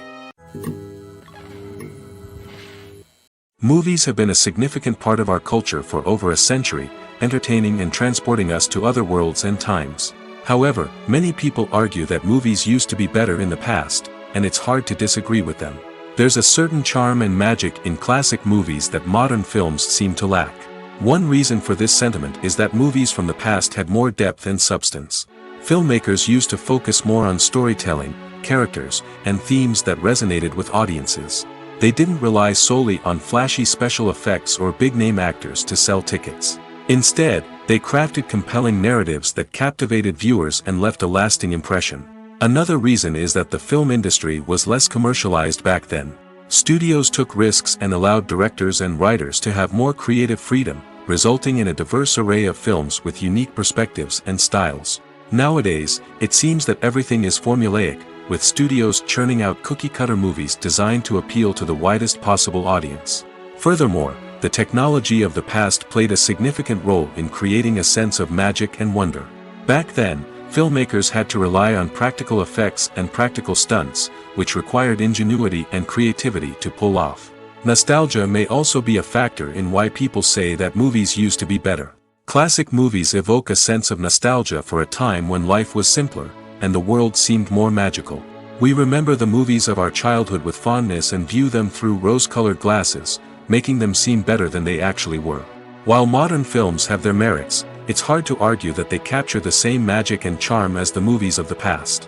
Movies have been a significant part of our culture for over a century, entertaining and transporting us to other worlds and times. However, many people argue that movies used to be better in the past, and it's hard to disagree with them. There's a certain charm and magic in classic movies that modern films seem to lack. One reason for this sentiment is that movies from the past had more depth and substance. Filmmakers used to focus more on storytelling, characters, and themes that resonated with audiences. They didn't rely solely on flashy special effects or big-name actors to sell tickets. Instead, they crafted compelling narratives that captivated viewers and left a lasting impression. Another reason is that the film industry was less commercialized back then. Studios took risks and allowed directors and writers to have more creative freedom, resulting in a diverse array of films with unique perspectives and styles. Nowadays, it seems that everything is formulaic, with studios churning out cookie-cutter movies designed to appeal to the widest possible audience. Furthermore, the technology of the past played a significant role in creating a sense of magic and wonder. Back then, filmmakers had to rely on practical effects and practical stunts, which required ingenuity and creativity to pull off. Nostalgia may also be a factor in why people say that movies used to be better. Classic movies evoke a sense of nostalgia for a time when life was simpler, and the world seemed more magical. We remember the movies of our childhood with fondness and view them through rose-colored glasses, making them seem better than they actually were. While modern films have their merits, it's hard to argue that they capture the same magic and charm as the movies of the past.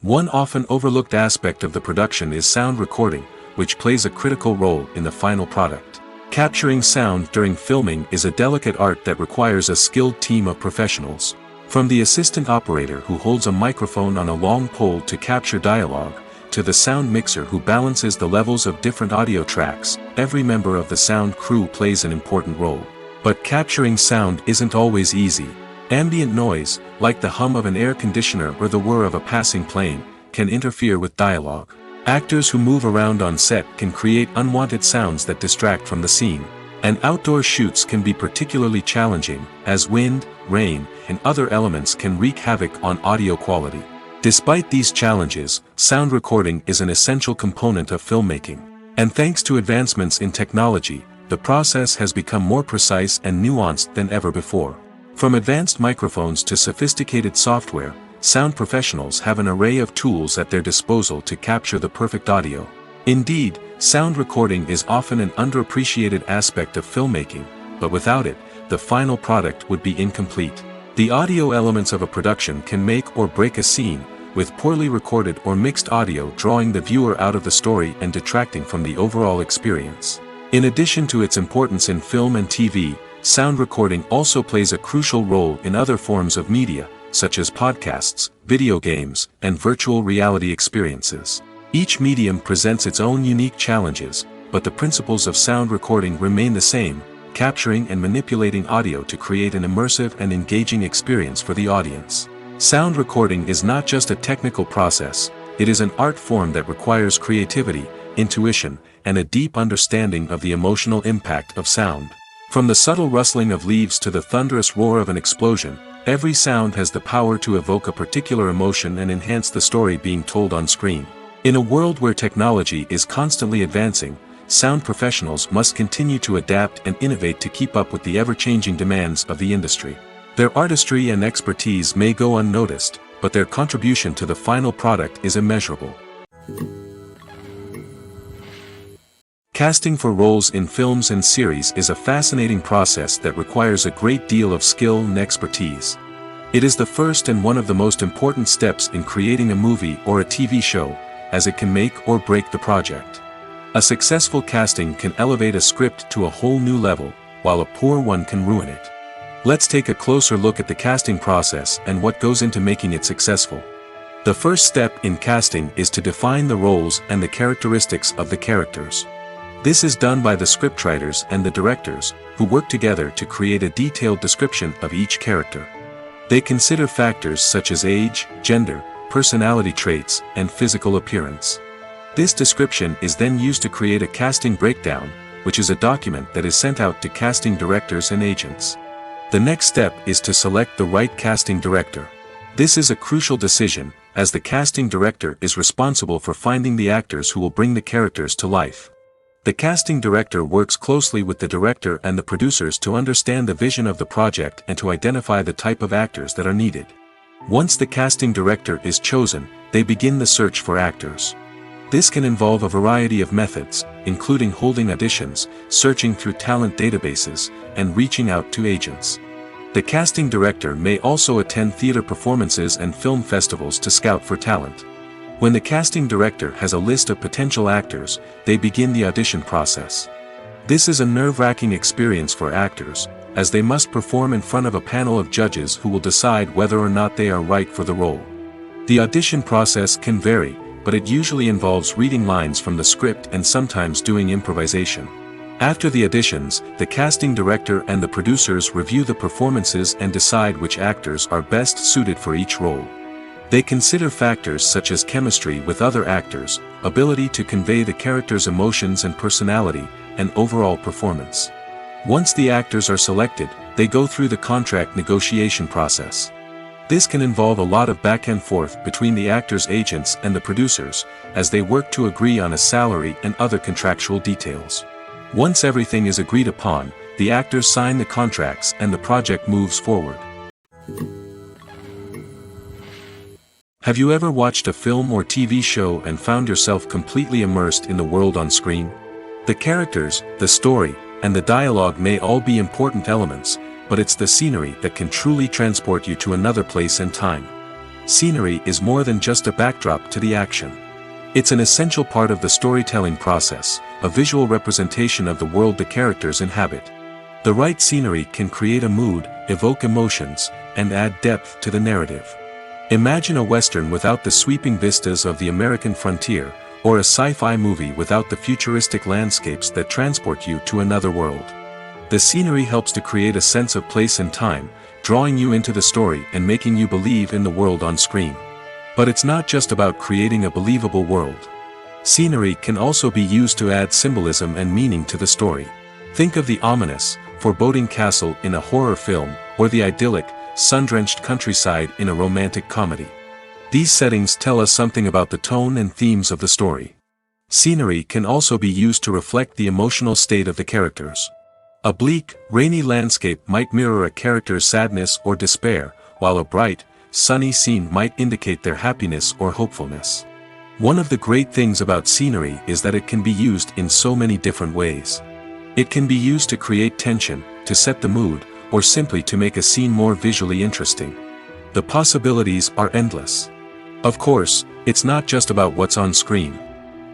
One often overlooked aspect of the production is sound recording, which plays a critical role in the final product. Capturing sound during filming is a delicate art that requires a skilled team of professionals. From the assistant operator who holds a microphone on a long pole to capture dialogue, to the sound mixer who balances the levels of different audio tracks, every member of the sound crew plays an important role. But capturing sound isn't always easy. Ambient noise, like the hum of an air conditioner or the whir of a passing plane, can interfere with dialogue. Actors who move around on set can create unwanted sounds that distract from the scene. And outdoor shoots can be particularly challenging, as wind, rain, and other elements can wreak havoc on audio quality. Despite these challenges, sound recording is an essential component of filmmaking. And thanks to advancements in technology, the process has become more precise and nuanced than ever before. From advanced microphones to sophisticated software, sound professionals have an array of tools at their disposal to capture the perfect audio. Indeed, sound recording is often an underappreciated aspect of filmmaking, but without it, the final product would be incomplete. The audio elements of a production can make or break a scene, with poorly recorded or mixed audio drawing the viewer out of the story and detracting from the overall experience. In addition to its importance in film and TV, sound recording also plays a crucial role in other forms of media, such as podcasts, video games, and virtual reality experiences. Each medium presents its own unique challenges, but the principles of sound recording remain the same, capturing and manipulating audio to create an immersive and engaging experience for the audience. Sound recording is not just a technical process, it is an art form that requires creativity, intuition, and a deep understanding of the emotional impact of sound. From the subtle rustling of leaves to the thunderous roar of an explosion, Every sound has the power to evoke a particular emotion and enhance the story being told on screen. In a world where technology is constantly advancing, sound professionals must continue to adapt and innovate to keep up with the ever-changing demands of the industry. Their artistry and expertise may go unnoticed, but their contribution to the final product is immeasurable. Casting for roles in films and series is a fascinating process that requires a great deal of skill and expertise. It is the first and one of the most important steps in creating a movie or a TV show, as it can make or break the project. A successful casting can elevate a script to a whole new level, while a poor one can ruin it. Let's take a closer look at the casting process and what goes into making it successful. The first step in casting is to define the roles and the characteristics of the characters. This is done by the scriptwriters and the directors, who work together to create a detailed description of each character. They consider factors such as age, gender, personality traits, and physical appearance. This description is then used to create a casting breakdown, which is a document that is sent out to casting directors and agents. The next step is to select the right casting director. This is a crucial decision, as the casting director is responsible for finding the actors who will bring the characters to life. The casting director works closely with the director and the producers to understand the vision of the project and to identify the type of actors that are needed. Once the casting director is chosen, they begin the search for actors. This can involve a variety of methods, including holding auditions, searching through talent databases, and reaching out to agents. The casting director may also attend theater performances and film festivals to scout for talent. When the casting director has a list of potential actors, they begin the audition process. This is a nerve-wracking experience for actors, as they must perform in front of a panel of judges who will decide whether or not they are right for the role. The audition process can vary, but it usually involves reading lines from the script and sometimes doing improvisation. After the auditions, the casting director and the producers review the performances and decide which actors are best suited for each role. They consider factors such as chemistry with other actors, ability to convey the character's emotions and personality, and overall performance. Once the actors are selected, they go through the contract negotiation process. This can involve a lot of back and forth between the actors' agents and the producers, as they work to agree on a salary and other contractual details. Once everything is agreed upon, the actors sign the contracts and the project moves forward. Have you ever watched a film or TV show and found yourself completely immersed in the world on screen? The characters, the story, and the dialogue may all be important elements, but it's the scenery that can truly transport you to another place and time. Scenery is more than just a backdrop to the action. It's an essential part of the storytelling process, a visual representation of the world the characters inhabit. The right scenery can create a mood, evoke emotions, and add depth to the narrative. Imagine a Western without the sweeping vistas of the American frontier, or a sci-fi movie without the futuristic landscapes that transport you to another world. The scenery helps to create a sense of place and time, drawing you into the story and making you believe in the world on screen. But it's not just about creating a believable world. Scenery can also be used to add symbolism and meaning to the story. Think of the ominous, foreboding castle in a horror film, or the idyllic, sun-drenched countryside in a romantic comedy. These settings tell us something about the tone and themes of the story. Scenery can also be used to reflect the emotional state of the characters. A bleak, rainy landscape might mirror a character's sadness or despair, while a bright, sunny scene might indicate their happiness or hopefulness. One of the great things about scenery is that it can be used in so many different ways. It can be used to create tension, to set the mood, or simply to make a scene more visually interesting. The possibilities are endless. Of course, it's not just about what's on screen.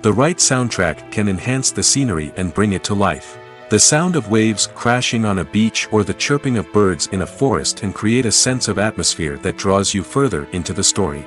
The right soundtrack can enhance the scenery and bring it to life. The sound of waves crashing on a beach or the chirping of birds in a forest can create a sense of atmosphere that draws you further into the story.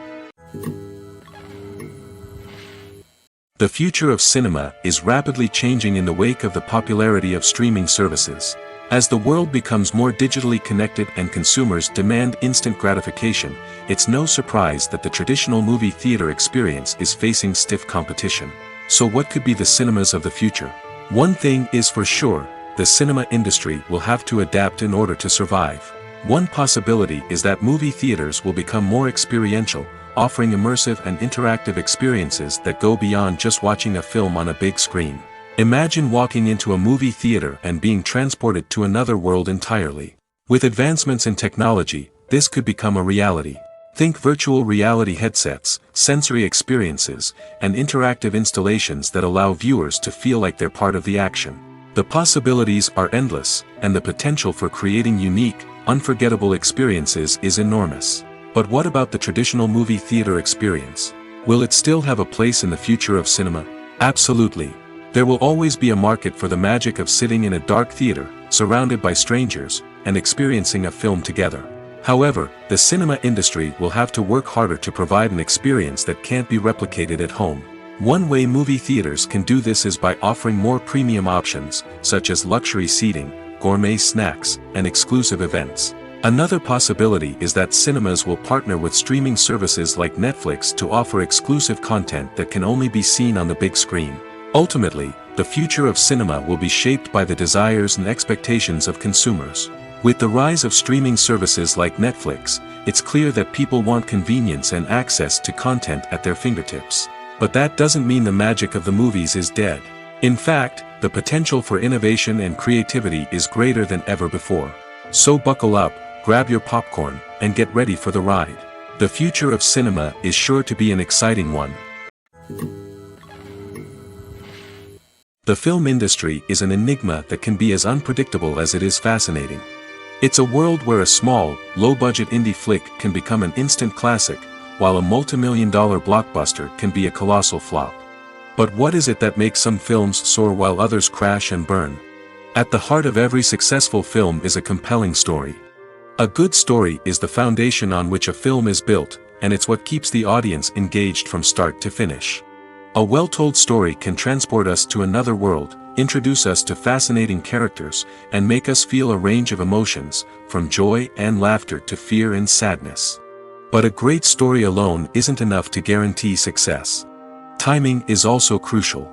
The future of cinema is rapidly changing in the wake of the popularity of streaming services. As the world becomes more digitally connected and consumers demand instant gratification, it's no surprise that the traditional movie theater experience is facing stiff competition. So what could be the cinemas of the future? One thing is for sure, the cinema industry will have to adapt in order to survive. One possibility is that movie theaters will become more experiential, offering immersive and interactive experiences that go beyond just watching a film on a big screen. Imagine walking into a movie theater and being transported to another world entirely. With advancements in technology, this could become a reality. Think virtual reality headsets, sensory experiences, and interactive installations that allow viewers to feel like they're part of the action. The possibilities are endless, and the potential for creating unique, unforgettable experiences is enormous. But what about the traditional movie theater experience? Will it still have a place in the future of cinema? Absolutely. There will always be a market for the magic of sitting in a dark theater, surrounded by strangers, and experiencing a film together. However, the cinema industry will have to work harder to provide an experience that can't be replicated at home. One way movie theaters can do this is by offering more premium options, such as luxury seating, gourmet snacks, and exclusive events. Another possibility is that cinemas will partner with streaming services like Netflix to offer exclusive content that can only be seen on the big screen. Ultimately, the future of cinema will be shaped by the desires and expectations of consumers. With the rise of streaming services like Netflix, it's clear that people want convenience and access to content at their fingertips. But that doesn't mean the magic of the movies is dead. In fact, the potential for innovation and creativity is greater than ever before. So buckle up, grab your popcorn, and get ready for the ride. The future of cinema is sure to be an exciting one. The film industry is an enigma that can be as unpredictable as it is fascinating. It's a world where a small, low-budget indie flick can become an instant classic, while a multi-million-dollar blockbuster can be a colossal flop. But what is it that makes some films soar while others crash and burn? At the heart of every successful film is a compelling story. A good story is the foundation on which a film is built, and it's what keeps the audience engaged from start to finish. A well-told story can transport us to another world, introduce us to fascinating characters, and make us feel a range of emotions, from joy and laughter to fear and sadness. But a great story alone isn't enough to guarantee success. Timing is also crucial.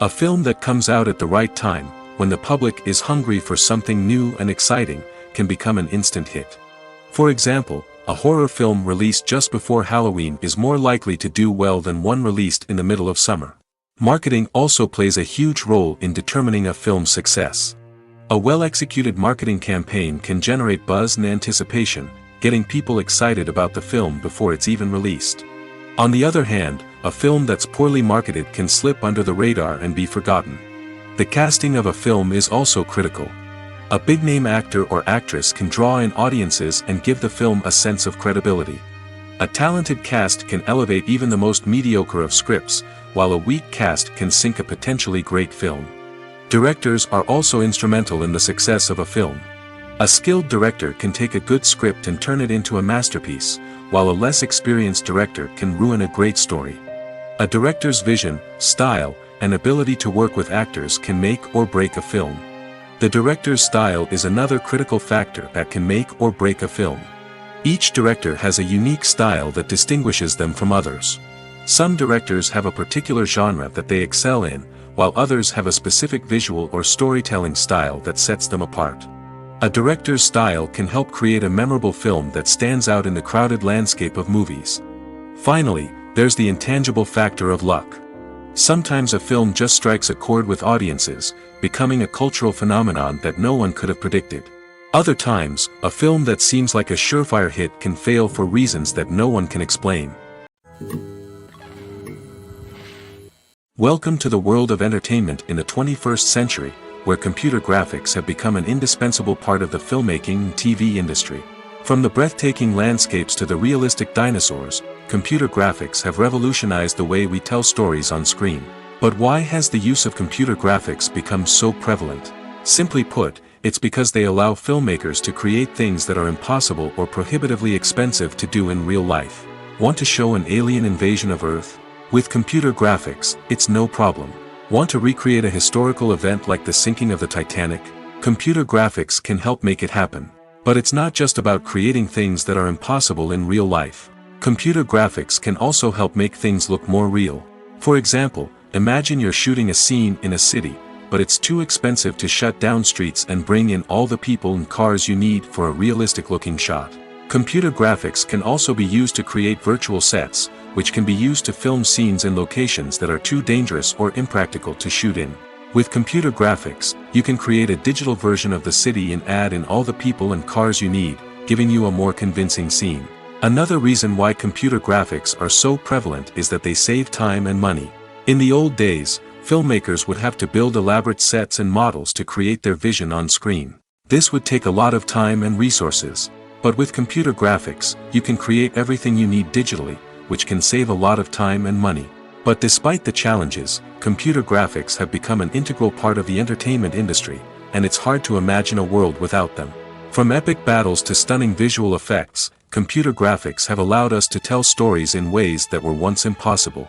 A film that comes out at the right time, when the public is hungry for something new and exciting, can become an instant hit. For example, a horror film released just before Halloween is more likely to do well than one released in the middle of summer. Marketing also plays a huge role in determining a film's success. A well-executed marketing campaign can generate buzz and anticipation, getting people excited about the film before it's even released. On the other hand, a film that's poorly marketed can slip under the radar and be forgotten. The casting of a film is also critical. A big-name actor or actress can draw in audiences and give the film a sense of credibility. A talented cast can elevate even the most mediocre of scripts, while a weak cast can sink a potentially great film. Directors are also instrumental in the success of a film. A skilled director can take a good script and turn it into a masterpiece, while a less experienced director can ruin a great story. A director's vision, style, and ability to work with actors can make or break a film. The director's style is another critical factor that can make or break a film. Each director has a unique style that distinguishes them from others. Some directors have a particular genre that they excel in, while others have a specific visual or storytelling style that sets them apart. A director's style can help create a memorable film that stands out in the crowded landscape of movies. Finally, there's the intangible factor of luck. Sometimes a film just strikes a chord with audiences, becoming a cultural phenomenon that no one could have predicted. Other times, a film that seems like a surefire hit can fail for reasons that no one can explain. Welcome to the world of entertainment in the 21st century, where computer graphics have become an indispensable part of the filmmaking and TV industry. From the breathtaking landscapes to the realistic dinosaurs, computer graphics have revolutionized the way we tell stories on screen. But why has the use of computer graphics become so prevalent? Simply put, it's because they allow filmmakers to create things that are impossible or prohibitively expensive to do in real life. Want to show an alien invasion of Earth? With computer graphics, it's no problem. Want to recreate a historical event like the sinking of the Titanic? Computer graphics can help make it happen. But it's not just about creating things that are impossible in real life. Computer graphics can also help make things look more real. For example, imagine you're shooting a scene in a city, but it's too expensive to shut down streets and bring in all the people and cars you need for a realistic-looking shot. Computer graphics can also be used to create virtual sets, which can be used to film scenes in locations that are too dangerous or impractical to shoot in. With computer graphics, you can create a digital version of the city and add in all the people and cars you need, giving you a more convincing scene. Another reason why computer graphics are so prevalent is that they save time and money. In the old days, filmmakers would have to build elaborate sets and models to create their vision on screen. This would take a lot of time and resources. But with computer graphics, you can create everything you need digitally, which can save a lot of time and money. But despite the challenges, computer graphics have become an integral part of the entertainment industry, and it's hard to imagine a world without them. From epic battles to stunning visual effects, computer graphics have allowed us to tell stories in ways that were once impossible.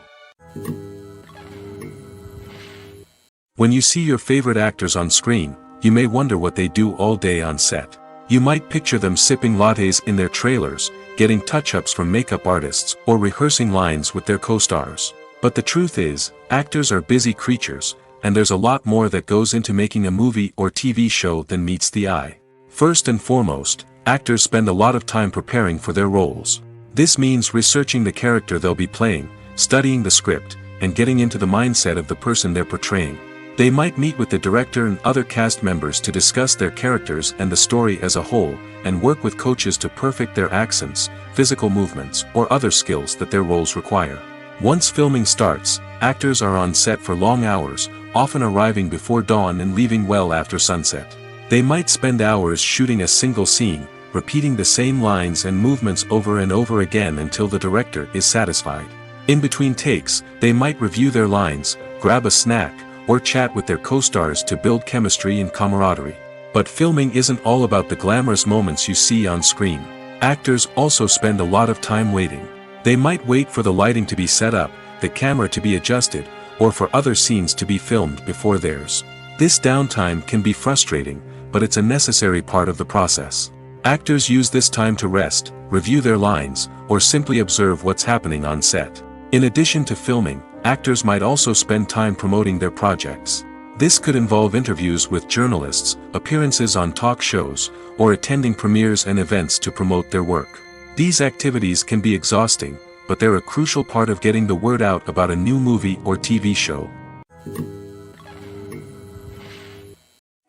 When you see your favorite actors on screen, you may wonder what they do all day on set. You might picture them sipping lattes in their trailers, getting touch-ups from makeup artists, or rehearsing lines with their co-stars. But the truth is, actors are busy creatures, and there's a lot more that goes into making a movie or TV show than meets the eye. First and foremost, actors spend a lot of time preparing for their roles. This means researching the character they'll be playing, studying the script, and getting into the mindset of the person they're portraying. They might meet with the director and other cast members to discuss their characters and the story as a whole, and work with coaches to perfect their accents, physical movements, or other skills that their roles require. Once filming starts, actors are on set for long hours, often arriving before dawn and leaving well after sunset. They might spend hours shooting a single scene, repeating the same lines and movements over and over again until the director is satisfied. In between takes, they might review their lines, grab a snack, or chat with their co-stars to build chemistry and camaraderie. But filming isn't all about the glamorous moments you see on screen. Actors also spend a lot of time waiting. They might wait for the lighting to be set up, the camera to be adjusted, or for other scenes to be filmed before theirs. This downtime can be frustrating, but it's a necessary part of the process. Actors use this time to rest, review their lines, or simply observe what's happening on set. In addition to filming, actors might also spend time promoting their projects. This could involve interviews with journalists, appearances on talk shows, or attending premieres and events to promote their work. These activities can be exhausting, but they're a crucial part of getting the word out about a new movie or TV show.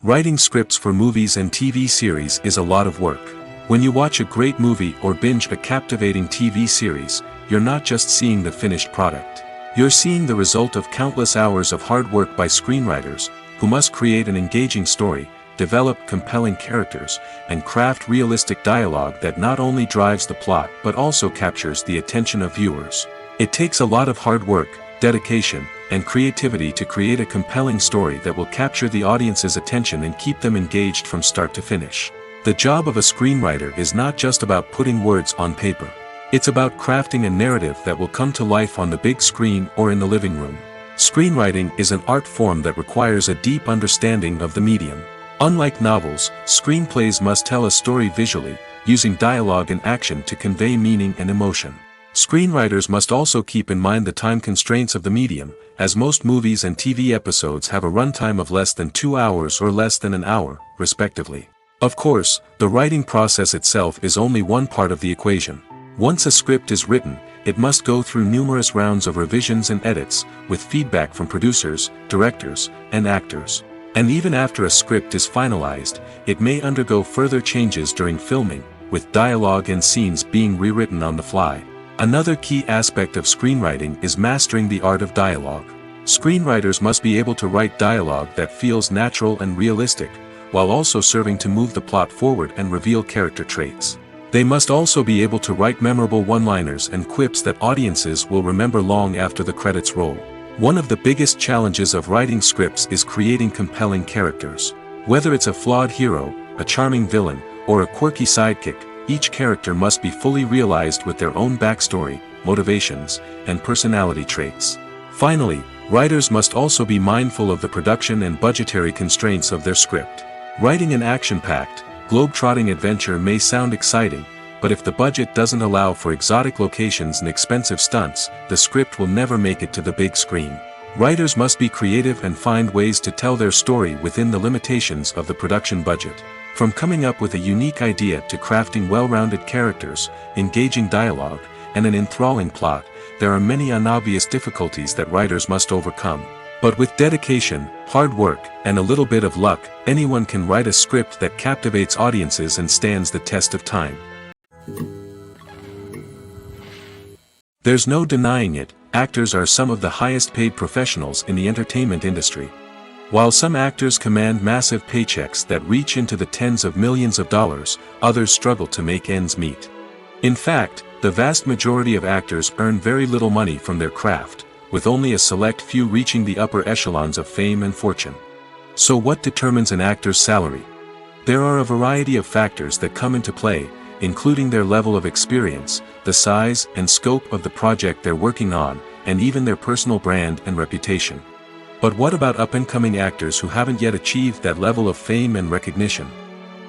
Writing scripts for movies and TV series is a lot of work. When you watch a great movie or binge a captivating TV series, you're not just seeing the finished product. You're seeing the result of countless hours of hard work by screenwriters, who must create an engaging story, develop compelling characters, and craft realistic dialogue that not only drives the plot but also captures the attention of viewers. It takes a lot of hard work, dedication, and creativity to create a compelling story that will capture the audience's attention and keep them engaged from start to finish. The job of a screenwriter is not just about putting words on paper. It's about crafting a narrative that will come to life on the big screen or in the living room. Screenwriting is an art form that requires a deep understanding of the medium. Unlike novels, screenplays must tell a story visually, using dialogue and action to convey meaning and emotion. Screenwriters must also keep in mind the time constraints of the medium, as most movies and TV episodes have a runtime of less than 2 hours or less than an hour, respectively. Of course, the writing process itself is only one part of the equation. Once a script is written, it must go through numerous rounds of revisions and edits, with feedback from producers, directors, and actors. And even after a script is finalized, it may undergo further changes during filming, with dialogue and scenes being rewritten on the fly. Another key aspect of screenwriting is mastering the art of dialogue. Screenwriters must be able to write dialogue that feels natural and realistic, while also serving to move the plot forward and reveal character traits. They must also be able to write memorable one-liners and quips that audiences will remember long after the credits roll. One of the biggest challenges of writing scripts is creating compelling characters. Whether it's a flawed hero, a charming villain, or a quirky sidekick, each character must be fully realized with their own backstory, motivations, and personality traits. Finally, writers must also be mindful of the production and budgetary constraints of their script. Writing an action-packed, globe-trotting adventure may sound exciting, but if the budget doesn't allow for exotic locations and expensive stunts, the script will never make it to the big screen. Writers must be creative and find ways to tell their story within the limitations of the production budget. From coming up with a unique idea to crafting well-rounded characters, engaging dialogue, and an enthralling plot, there are many unobvious difficulties that writers must overcome. But with dedication, hard work, and a little bit of luck, anyone can write a script that captivates audiences and stands the test of time. There's no denying it, actors are some of the highest paid professionals in the entertainment industry. While some actors command massive paychecks that reach into the tens of millions of dollars, others struggle to make ends meet. In fact, the vast majority of actors earn very little money from their craft, with only a select few reaching the upper echelons of fame and fortune. So what determines an actor's salary? There are a variety of factors that come into play, including their level of experience, the size and scope of the project they're working on, and even their personal brand and reputation. But what about up-and-coming actors who haven't yet achieved that level of fame and recognition?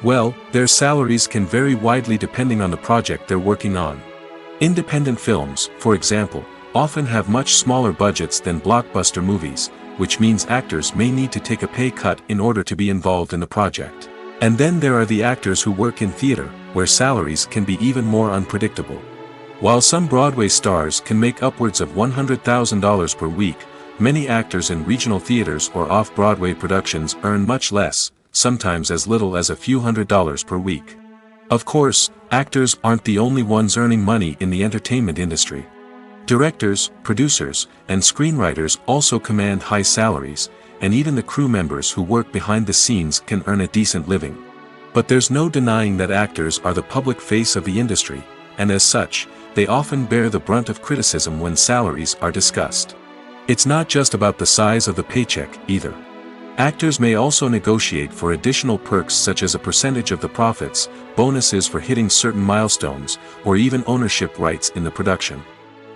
Well, their salaries can vary widely depending on the project they're working on. Independent films, for example, often have much smaller budgets than blockbuster movies, which means actors may need to take a pay cut in order to be involved in the project. And then there are the actors who work in theater, where salaries can be even more unpredictable. While some Broadway stars can make upwards of $100,000 per week, many actors in regional theaters or off-Broadway productions earn much less, sometimes as little as a few $100s per week. Of course, actors aren't the only ones earning money in the entertainment industry. Directors, producers, and screenwriters also command high salaries, and even the crew members who work behind the scenes can earn a decent living. But there's no denying that actors are the public face of the industry, and as such, they often bear the brunt of criticism when salaries are discussed. It's not just about the size of the paycheck, either. Actors may also negotiate for additional perks such as a percentage of the profits, bonuses for hitting certain milestones, or even ownership rights in the production.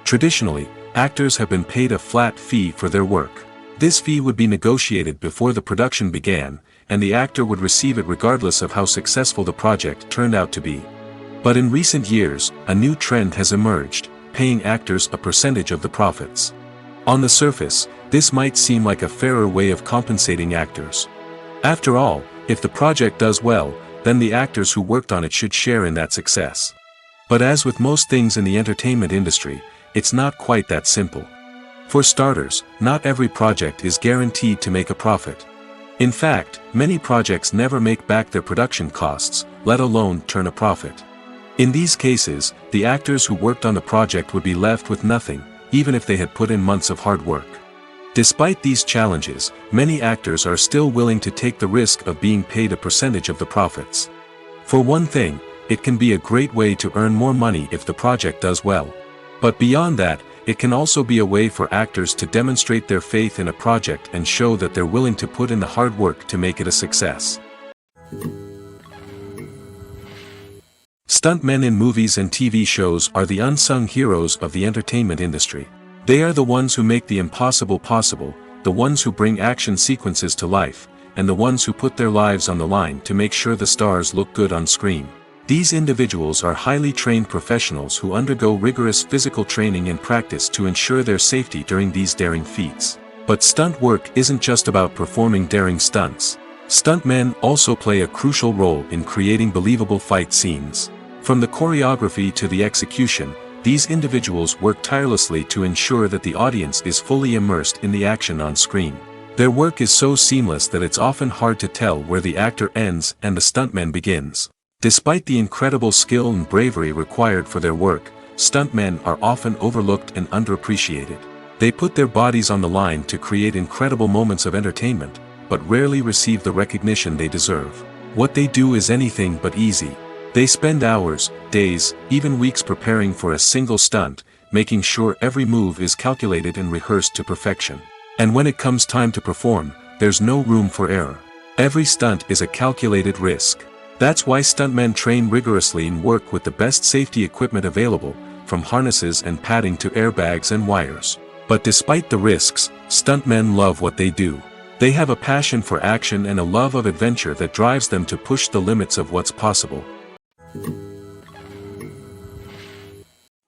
Traditionally, actors have been paid a flat fee for their work. This fee would be negotiated before the production began, and the actor would receive it regardless of how successful the project turned out to be. But in recent years, a new trend has emerged, paying actors a percentage of the profits. On the surface, this might seem like a fairer way of compensating actors. After all, if the project does well, then the actors who worked on it should share in that success. But as with most things in the entertainment industry, it's not quite that simple. For starters, not every project is guaranteed to make a profit. In fact, many projects never make back their production costs, let alone turn a profit. In these cases, the actors who worked on the project would be left with nothing, even if they had put in months of hard work. Despite these challenges, many actors are still willing to take the risk of being paid a percentage of the profits. For one thing, it can be a great way to earn more money if the project does well. But beyond that, it can also be a way for actors to demonstrate their faith in a project and show that they're willing to put in the hard work to make it a success. Stuntmen in movies and TV shows are the unsung heroes of the entertainment industry. They are the ones who make the impossible possible, the ones who bring action sequences to life, and the ones who put their lives on the line to make sure the stars look good on screen. These individuals are highly trained professionals who undergo rigorous physical training and practice to ensure their safety during these daring feats. But stunt work isn't just about performing daring stunts. Stuntmen also play a crucial role in creating believable fight scenes. From the choreography to the execution, these individuals work tirelessly to ensure that the audience is fully immersed in the action on screen. Their work is so seamless that it's often hard to tell where the actor ends and the stuntman begins. Despite the incredible skill and bravery required for their work, stuntmen are often overlooked and underappreciated. They put their bodies on the line to create incredible moments of entertainment, but rarely receive the recognition they deserve. What they do is anything but easy. They spend hours, days, even weeks preparing for a single stunt, making sure every move is calculated and rehearsed to perfection. And when it comes time to perform, there's no room for error. Every stunt is a calculated risk. That's why stuntmen train rigorously and work with the best safety equipment available, from harnesses and padding to airbags and wires. But despite the risks, stuntmen love what they do. They have a passion for action and a love of adventure that drives them to push the limits of what's possible.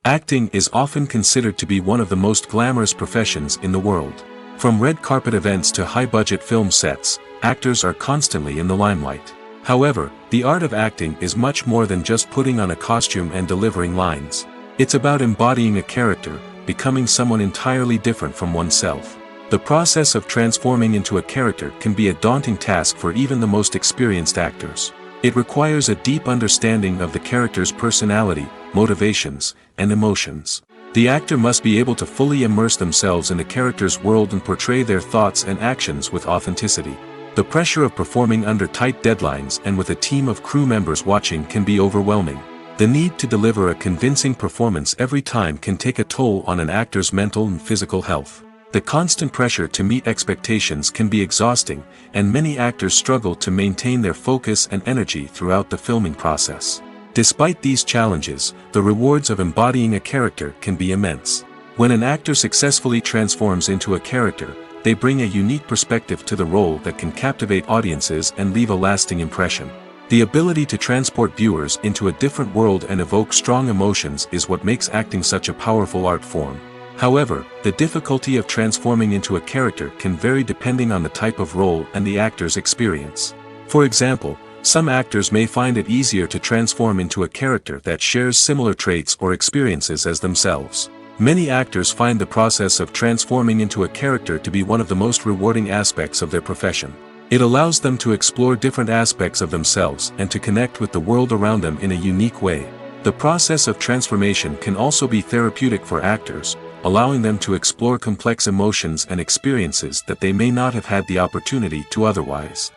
Acting is often considered to be one of the most glamorous professions in the world. From red carpet events to high-budget film sets, actors are constantly in the limelight. However, the art of acting is much more than just putting on a costume and delivering lines. It's about embodying a character, becoming someone entirely different from oneself. The process of transforming into a character can be a daunting task for even the most experienced actors. It requires a deep understanding of the character's personality, motivations, and emotions. The actor must be able to fully immerse themselves in the character's world and portray their thoughts and actions with authenticity. The pressure of performing under tight deadlines and with a team of crew members watching can be overwhelming. The need to deliver a convincing performance every time can take a toll on an actor's mental and physical health. The constant pressure to meet expectations can be exhausting, and many actors struggle to maintain their focus and energy throughout the filming process. Despite these challenges, the rewards of embodying a character can be immense. When an actor successfully transforms into a character, they bring a unique perspective to the role that can captivate audiences and leave a lasting impression. The ability to transport viewers into a different world and evoke strong emotions is what makes acting such a powerful art form. However, the difficulty of transforming into a character can vary depending on the type of role and the actor's experience. For example, some actors may find it easier to transform into a character that shares similar traits or experiences as themselves. Many actors find the process of transforming into a character to be one of the most rewarding aspects of their profession. It allows them to explore different aspects of themselves and to connect with the world around them in a unique way. The process of transformation can also be therapeutic for actors, allowing them to explore complex emotions and experiences that they may not have had the opportunity to otherwise.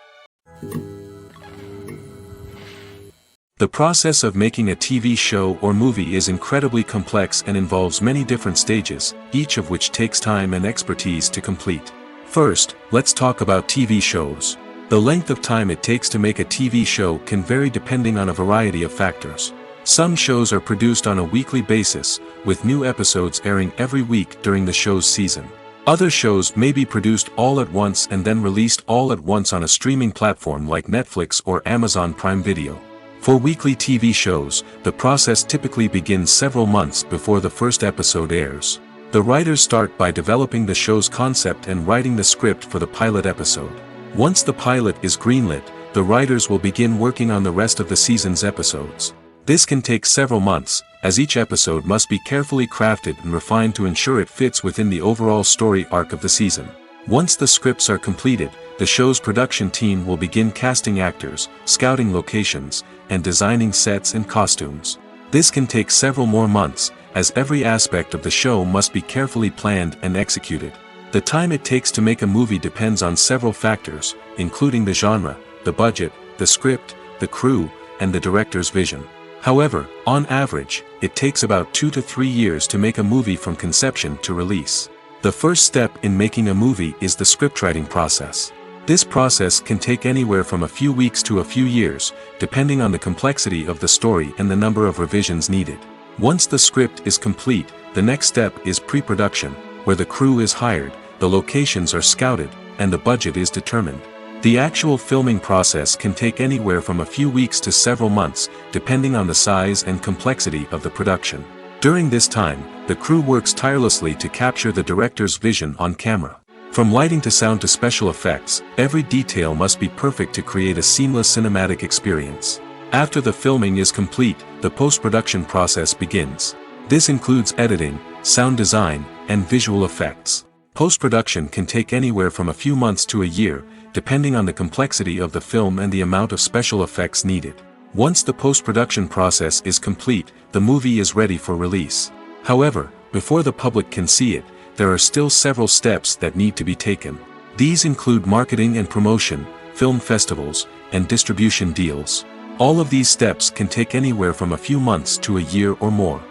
The process of making a TV show or movie is incredibly complex and involves many different stages, each of which takes time and expertise to complete. First, let's talk about TV shows. The length of time it takes to make a TV show can vary depending on a variety of factors. Some shows are produced on a weekly basis, with new episodes airing every week during the show's season. Other shows may be produced all at once and then released all at once on a streaming platform like Netflix or Amazon Prime Video. For weekly TV shows, the process typically begins several months before the first episode airs. The writers start by developing the show's concept and writing the script for the pilot episode. Once the pilot is greenlit, the writers will begin working on the rest of the season's episodes. This can take several months, as each episode must be carefully crafted and refined to ensure it fits within the overall story arc of the season. Once the scripts are completed, the show's production team will begin casting actors, scouting locations, and designing sets and costumes. This can take several more months, as every aspect of the show must be carefully planned and executed. The time it takes to make a movie depends on several factors, including the genre, the budget, the script, the crew, and the director's vision. However, on average, it takes about 2 to 3 years to make a movie from conception to release. The first step in making a movie is the scriptwriting process. This process can take anywhere from a few weeks to a few years, depending on the complexity of the story and the number of revisions needed. Once the script is complete, the next step is pre-production, where the crew is hired, the locations are scouted, and the budget is determined. The actual filming process can take anywhere from a few weeks to several months, depending on the size and complexity of the production. During this time, the crew works tirelessly to capture the director's vision on camera. From lighting to sound to special effects, every detail must be perfect to create a seamless cinematic experience. After the filming is complete, the post-production process begins. This includes editing, sound design, and visual effects. Post-production can take anywhere from a few months to a year, depending on the complexity of the film and the amount of special effects needed. Once the post-production process is complete, the movie is ready for release. However, before the public can see it, there are still several steps that need to be taken. These include marketing and promotion, film festivals, and distribution deals. All of these steps can take anywhere from a few months to a year or more.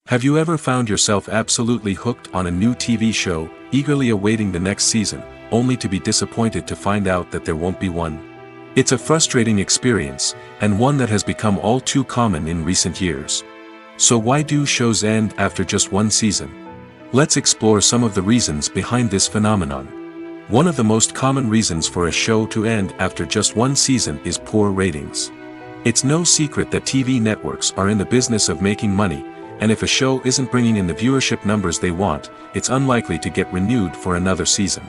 Have you ever found yourself absolutely hooked on a new TV show, eagerly awaiting the next season, only to be disappointed to find out that there won't be one? It's a frustrating experience, and one that has become all too common in recent years. So why do shows end after just one season? Let's explore some of the reasons behind this phenomenon. One of the most common reasons for a show to end after just one season is poor ratings. It's no secret that TV networks are in the business of making money, and if a show isn't bringing in the viewership numbers they want, it's unlikely to get renewed for another season.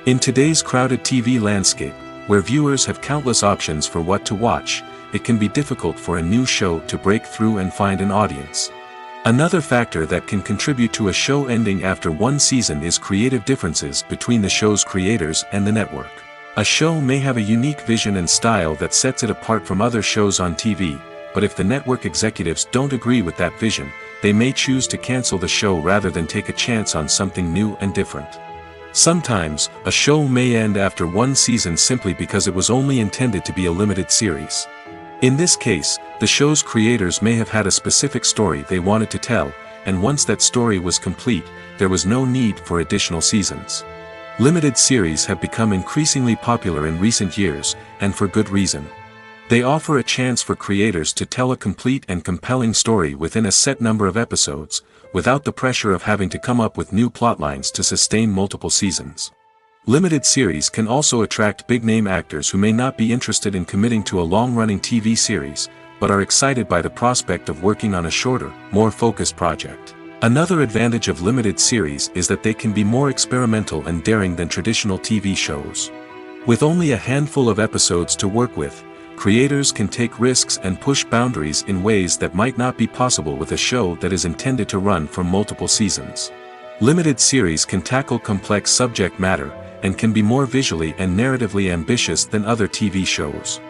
In today's crowded TV landscape, where viewers have countless options for what to watch, it can be difficult for a new show to break through and find an audience. Another factor that can contribute to a show ending after one season is creative differences between the show's creators and the network. A show may have a unique vision and style that sets it apart from other shows on TV, but if the network executives don't agree with that vision, they may choose to cancel the show rather than take a chance on something new and different. Sometimes, a show may end after one season simply because it was only intended to be a limited series. In this case, the show's creators may have had a specific story they wanted to tell, and once that story was complete, there was no need for additional seasons. Limited series have become increasingly popular in recent years, and for good reason. They offer a chance for creators to tell a complete and compelling story within a set number of episodes, without the pressure of having to come up with new plotlines to sustain multiple seasons. Limited series can also attract big-name actors who may not be interested in committing to a long-running TV series, but are excited by the prospect of working on a shorter, more focused project. Another advantage of limited series is that they can be more experimental and daring than traditional TV shows. With only a handful of episodes to work with, creators can take risks and push boundaries in ways that might not be possible with a show that is intended to run for multiple seasons. Limited series can tackle complex subject matter, and can be more visually and narratively ambitious than other TV shows.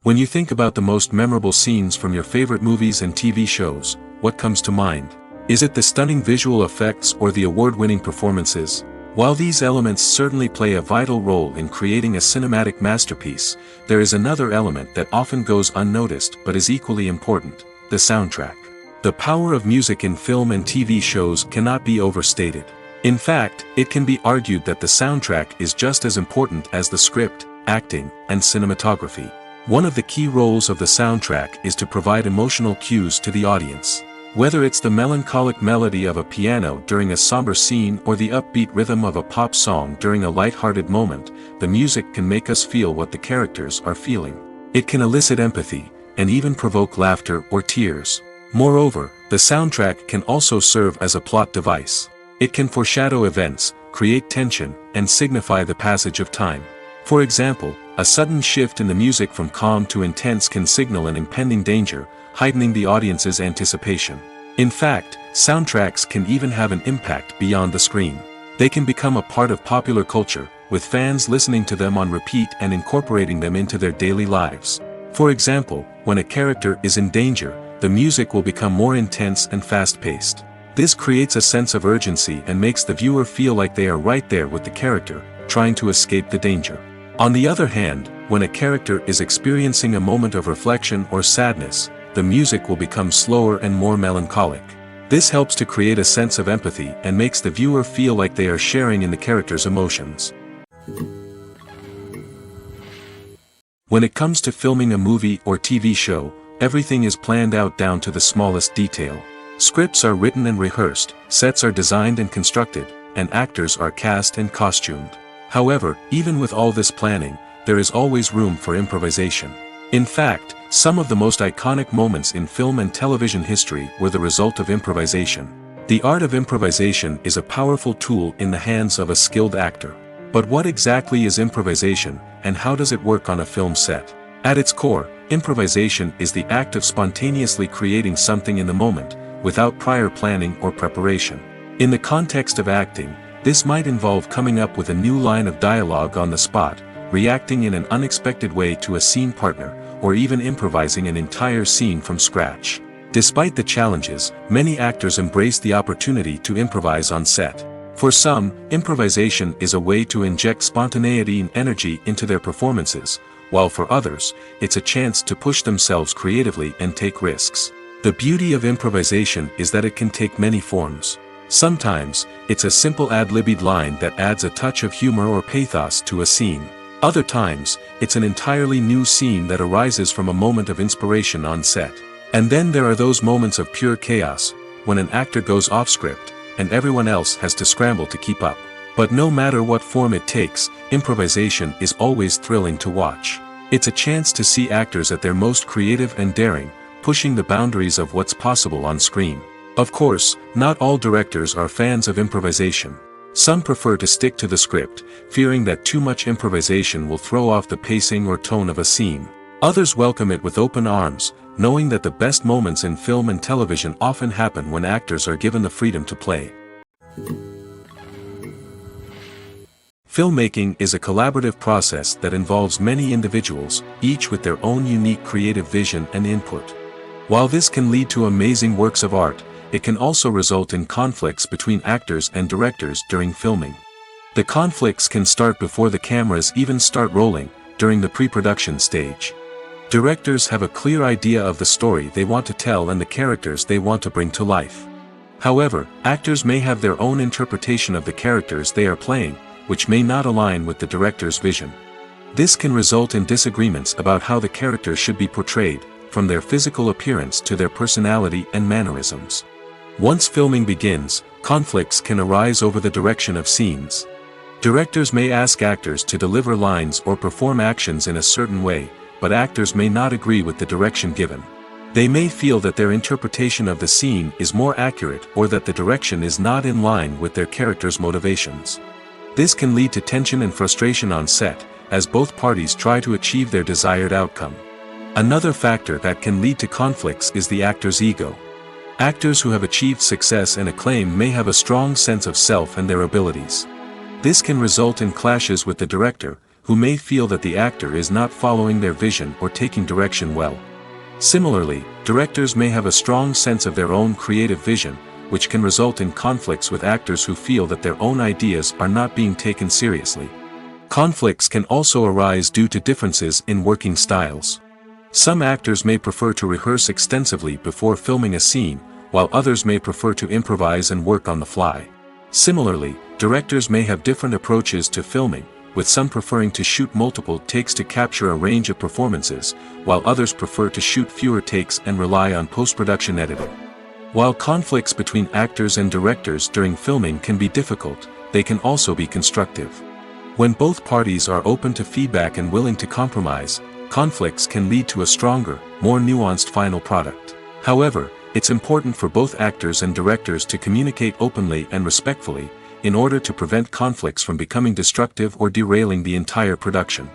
When you think about the most memorable scenes from your favorite movies and TV shows, what comes to mind? Is it the stunning visual effects or the award-winning performances? While these elements certainly play a vital role in creating a cinematic masterpiece, there is another element that often goes unnoticed but is equally important: the soundtrack. The power of music in film and TV shows cannot be overstated. In fact, it can be argued that the soundtrack is just as important as the script, acting, and cinematography. One of the key roles of the soundtrack is to provide emotional cues to the audience. Whether it's the melancholic melody of a piano during a somber scene or the upbeat rhythm of a pop song during a light-hearted moment, the music can make us feel what the characters are feeling. It can elicit empathy, and even provoke laughter or tears. Moreover, the soundtrack can also serve as a plot device. It can foreshadow events, create tension, and signify the passage of time. For example, a sudden shift in the music from calm to intense can signal an impending danger, heightening the audience's anticipation. In fact, soundtracks can even have an impact beyond the screen. They can become a part of popular culture, with fans listening to them on repeat and incorporating them into their daily lives. For example, when a character is in danger, the music will become more intense and fast-paced. This creates a sense of urgency and makes the viewer feel like they are right there with the character, trying to escape the danger. On the other hand, when a character is experiencing a moment of reflection or sadness, the music will become slower and more melancholic. This helps to create a sense of empathy and makes the viewer feel like they are sharing in the character's emotions. When it comes to filming a movie or TV show, everything is planned out down to the smallest detail. Scripts are written and rehearsed, sets are designed and constructed, and actors are cast and costumed. However, even with all this planning, there is always room for improvisation. In fact, some of the most iconic moments in film and television history were the result of improvisation. The art of improvisation is a powerful tool in the hands of a skilled actor. But what exactly is improvisation, and how does it work on a film set? At its core, improvisation is the act of spontaneously creating something in the moment, without prior planning or preparation. In the context of acting, this might involve coming up with a new line of dialogue on the spot, reacting in an unexpected way to a scene partner, or even improvising an entire scene from scratch. Despite the challenges, many actors embrace the opportunity to improvise on set. For some, improvisation is a way to inject spontaneity and energy into their performances, while for others, it's a chance to push themselves creatively and take risks. The beauty of improvisation is that it can take many forms. Sometimes, it's a simple ad-libbed line that adds a touch of humor or pathos to a scene. Other times, it's an entirely new scene that arises from a moment of inspiration on set. And then there are those moments of pure chaos, when an actor goes off script, and everyone else has to scramble to keep up. But no matter what form it takes, improvisation is always thrilling to watch. It's a chance to see actors at their most creative and daring, pushing the boundaries of what's possible on screen. Of course, not all directors are fans of improvisation. Some prefer to stick to the script, fearing that too much improvisation will throw off the pacing or tone of a scene. Others welcome it with open arms, knowing that the best moments in film and television often happen when actors are given the freedom to play. Filmmaking is a collaborative process that involves many individuals, each with their own unique creative vision and input. While this can lead to amazing works of art, it can also result in conflicts between actors and directors during filming. The conflicts can start before the cameras even start rolling, during the pre-production stage. Directors have a clear idea of the story they want to tell and the characters they want to bring to life. However, actors may have their own interpretation of the characters they are playing, which may not align with the director's vision. This can result in disagreements about how the characters should be portrayed, from their physical appearance to their personality and mannerisms. Once filming begins, conflicts can arise over the direction of scenes. Directors may ask actors to deliver lines or perform actions in a certain way, but actors may not agree with the direction given. They may feel that their interpretation of the scene is more accurate or that the direction is not in line with their character's motivations. This can lead to tension and frustration on set, as both parties try to achieve their desired outcome. Another factor that can lead to conflicts is the actor's ego. Actors who have achieved success and acclaim may have a strong sense of self and their abilities. This can result in clashes with the director, who may feel that the actor is not following their vision or taking direction well. Similarly, directors may have a strong sense of their own creative vision, which can result in conflicts with actors who feel that their own ideas are not being taken seriously. Conflicts can also arise due to differences in working styles. Some actors may prefer to rehearse extensively before filming a scene, while others may prefer to improvise and work on the fly. Similarly, directors may have different approaches to filming, with some preferring to shoot multiple takes to capture a range of performances, while others prefer to shoot fewer takes and rely on post-production editing. While conflicts between actors and directors during filming can be difficult, they can also be constructive. When both parties are open to feedback and willing to compromise, conflicts can lead to a stronger, more nuanced final product. However, it's important for both actors and directors to communicate openly and respectfully, in order to prevent conflicts from becoming destructive or derailing the entire production.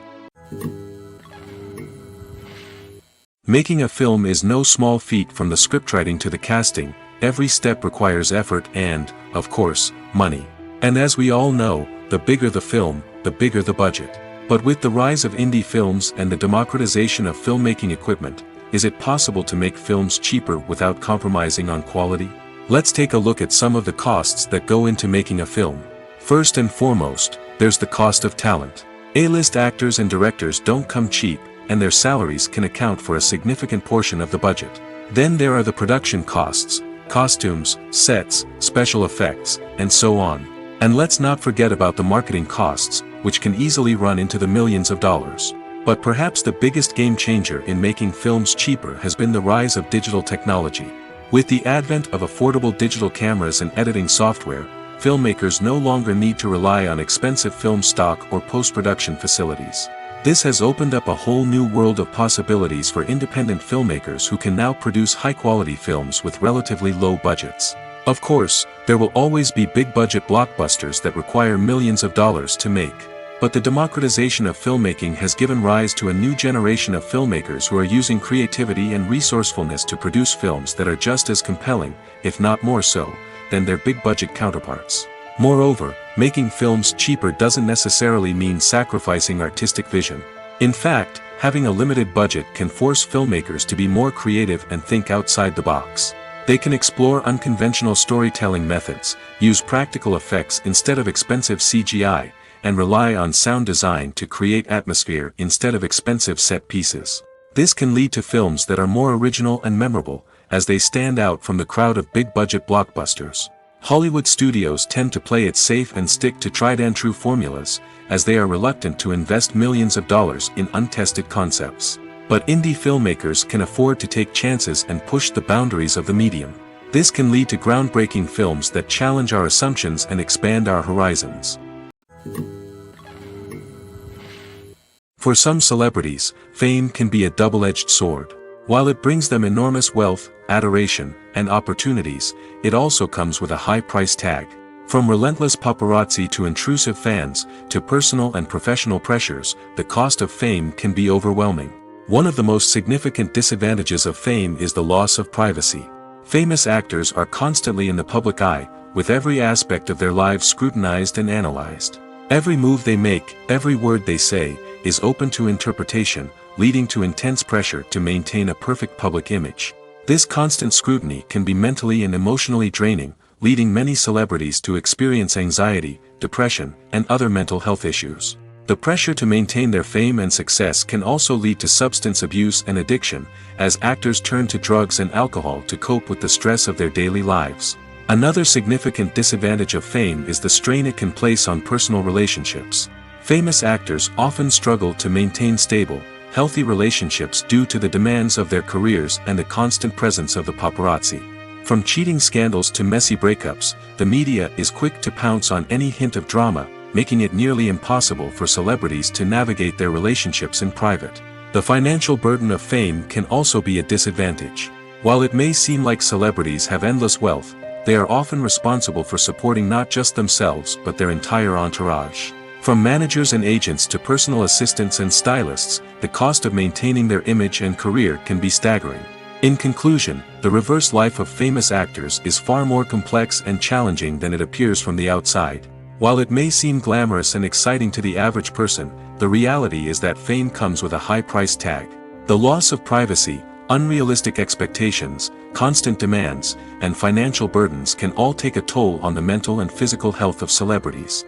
Making a film is no small feat. From the scriptwriting to the casting, every step requires effort and, of course, money. And as we all know, the bigger the film, the bigger the budget. But with the rise of indie films and the democratization of filmmaking equipment, is it possible to make films cheaper without compromising on quality? Let's take a look at some of the costs that go into making a film. First and foremost, there's the cost of talent. A-list actors and directors don't come cheap, and their salaries can account for a significant portion of the budget. Then there are the production costs, costumes, sets, special effects, and so on. And let's not forget about the marketing costs, which can easily run into the millions of dollars. But perhaps the biggest game changer in making films cheaper has been the rise of digital technology. With the advent of affordable digital cameras and editing software, filmmakers no longer need to rely on expensive film stock or post-production facilities. This has opened up a whole new world of possibilities for independent filmmakers who can now produce high-quality films with relatively low budgets. Of course, there will always be big-budget blockbusters that require millions of dollars to make. But the democratization of filmmaking has given rise to a new generation of filmmakers who are using creativity and resourcefulness to produce films that are just as compelling, if not more so, than their big-budget counterparts. Moreover, making films cheaper doesn't necessarily mean sacrificing artistic vision. In fact, having a limited budget can force filmmakers to be more creative and think outside the box. They can explore unconventional storytelling methods, use practical effects instead of expensive CGI, and rely on sound design to create atmosphere instead of expensive set pieces. This can lead to films that are more original and memorable, as they stand out from the crowd of big-budget blockbusters. Hollywood studios tend to play it safe and stick to tried-and-true formulas, as they are reluctant to invest millions of dollars in untested concepts. But indie filmmakers can afford to take chances and push the boundaries of the medium. This can lead to groundbreaking films that challenge our assumptions and expand our horizons. For some celebrities, fame can be a double-edged sword. While it brings them enormous wealth, adoration, and opportunities, it also comes with a high price tag. From relentless paparazzi to intrusive fans, to personal and professional pressures, the cost of fame can be overwhelming. One of the most significant disadvantages of fame is the loss of privacy. Famous actors are constantly in the public eye, with every aspect of their lives scrutinized and analyzed. Every move they make, every word they say, is open to interpretation, leading to intense pressure to maintain a perfect public image. This constant scrutiny can be mentally and emotionally draining, leading many celebrities to experience anxiety, depression, and other mental health issues. The pressure to maintain their fame and success can also lead to substance abuse and addiction, as actors turn to drugs and alcohol to cope with the stress of their daily lives. Another significant disadvantage of fame is the strain it can place on personal relationships. Famous actors often struggle to maintain stable, healthy relationships due to the demands of their careers and the constant presence of the paparazzi. From cheating scandals to messy breakups, the media is quick to pounce on any hint of drama, making it nearly impossible for celebrities to navigate their relationships in private. The financial burden of fame can also be a disadvantage. While it may seem like celebrities have endless wealth, they are often responsible for supporting not just themselves but their entire entourage. From managers and agents to personal assistants and stylists, the cost of maintaining their image and career can be staggering. In conclusion, the reverse life of famous actors is far more complex and challenging than it appears from the outside. While it may seem glamorous and exciting to the average person, the reality is that fame comes with a high price tag. The loss of privacy, unrealistic expectations, constant demands, and financial burdens can all take a toll on the mental and physical health of celebrities.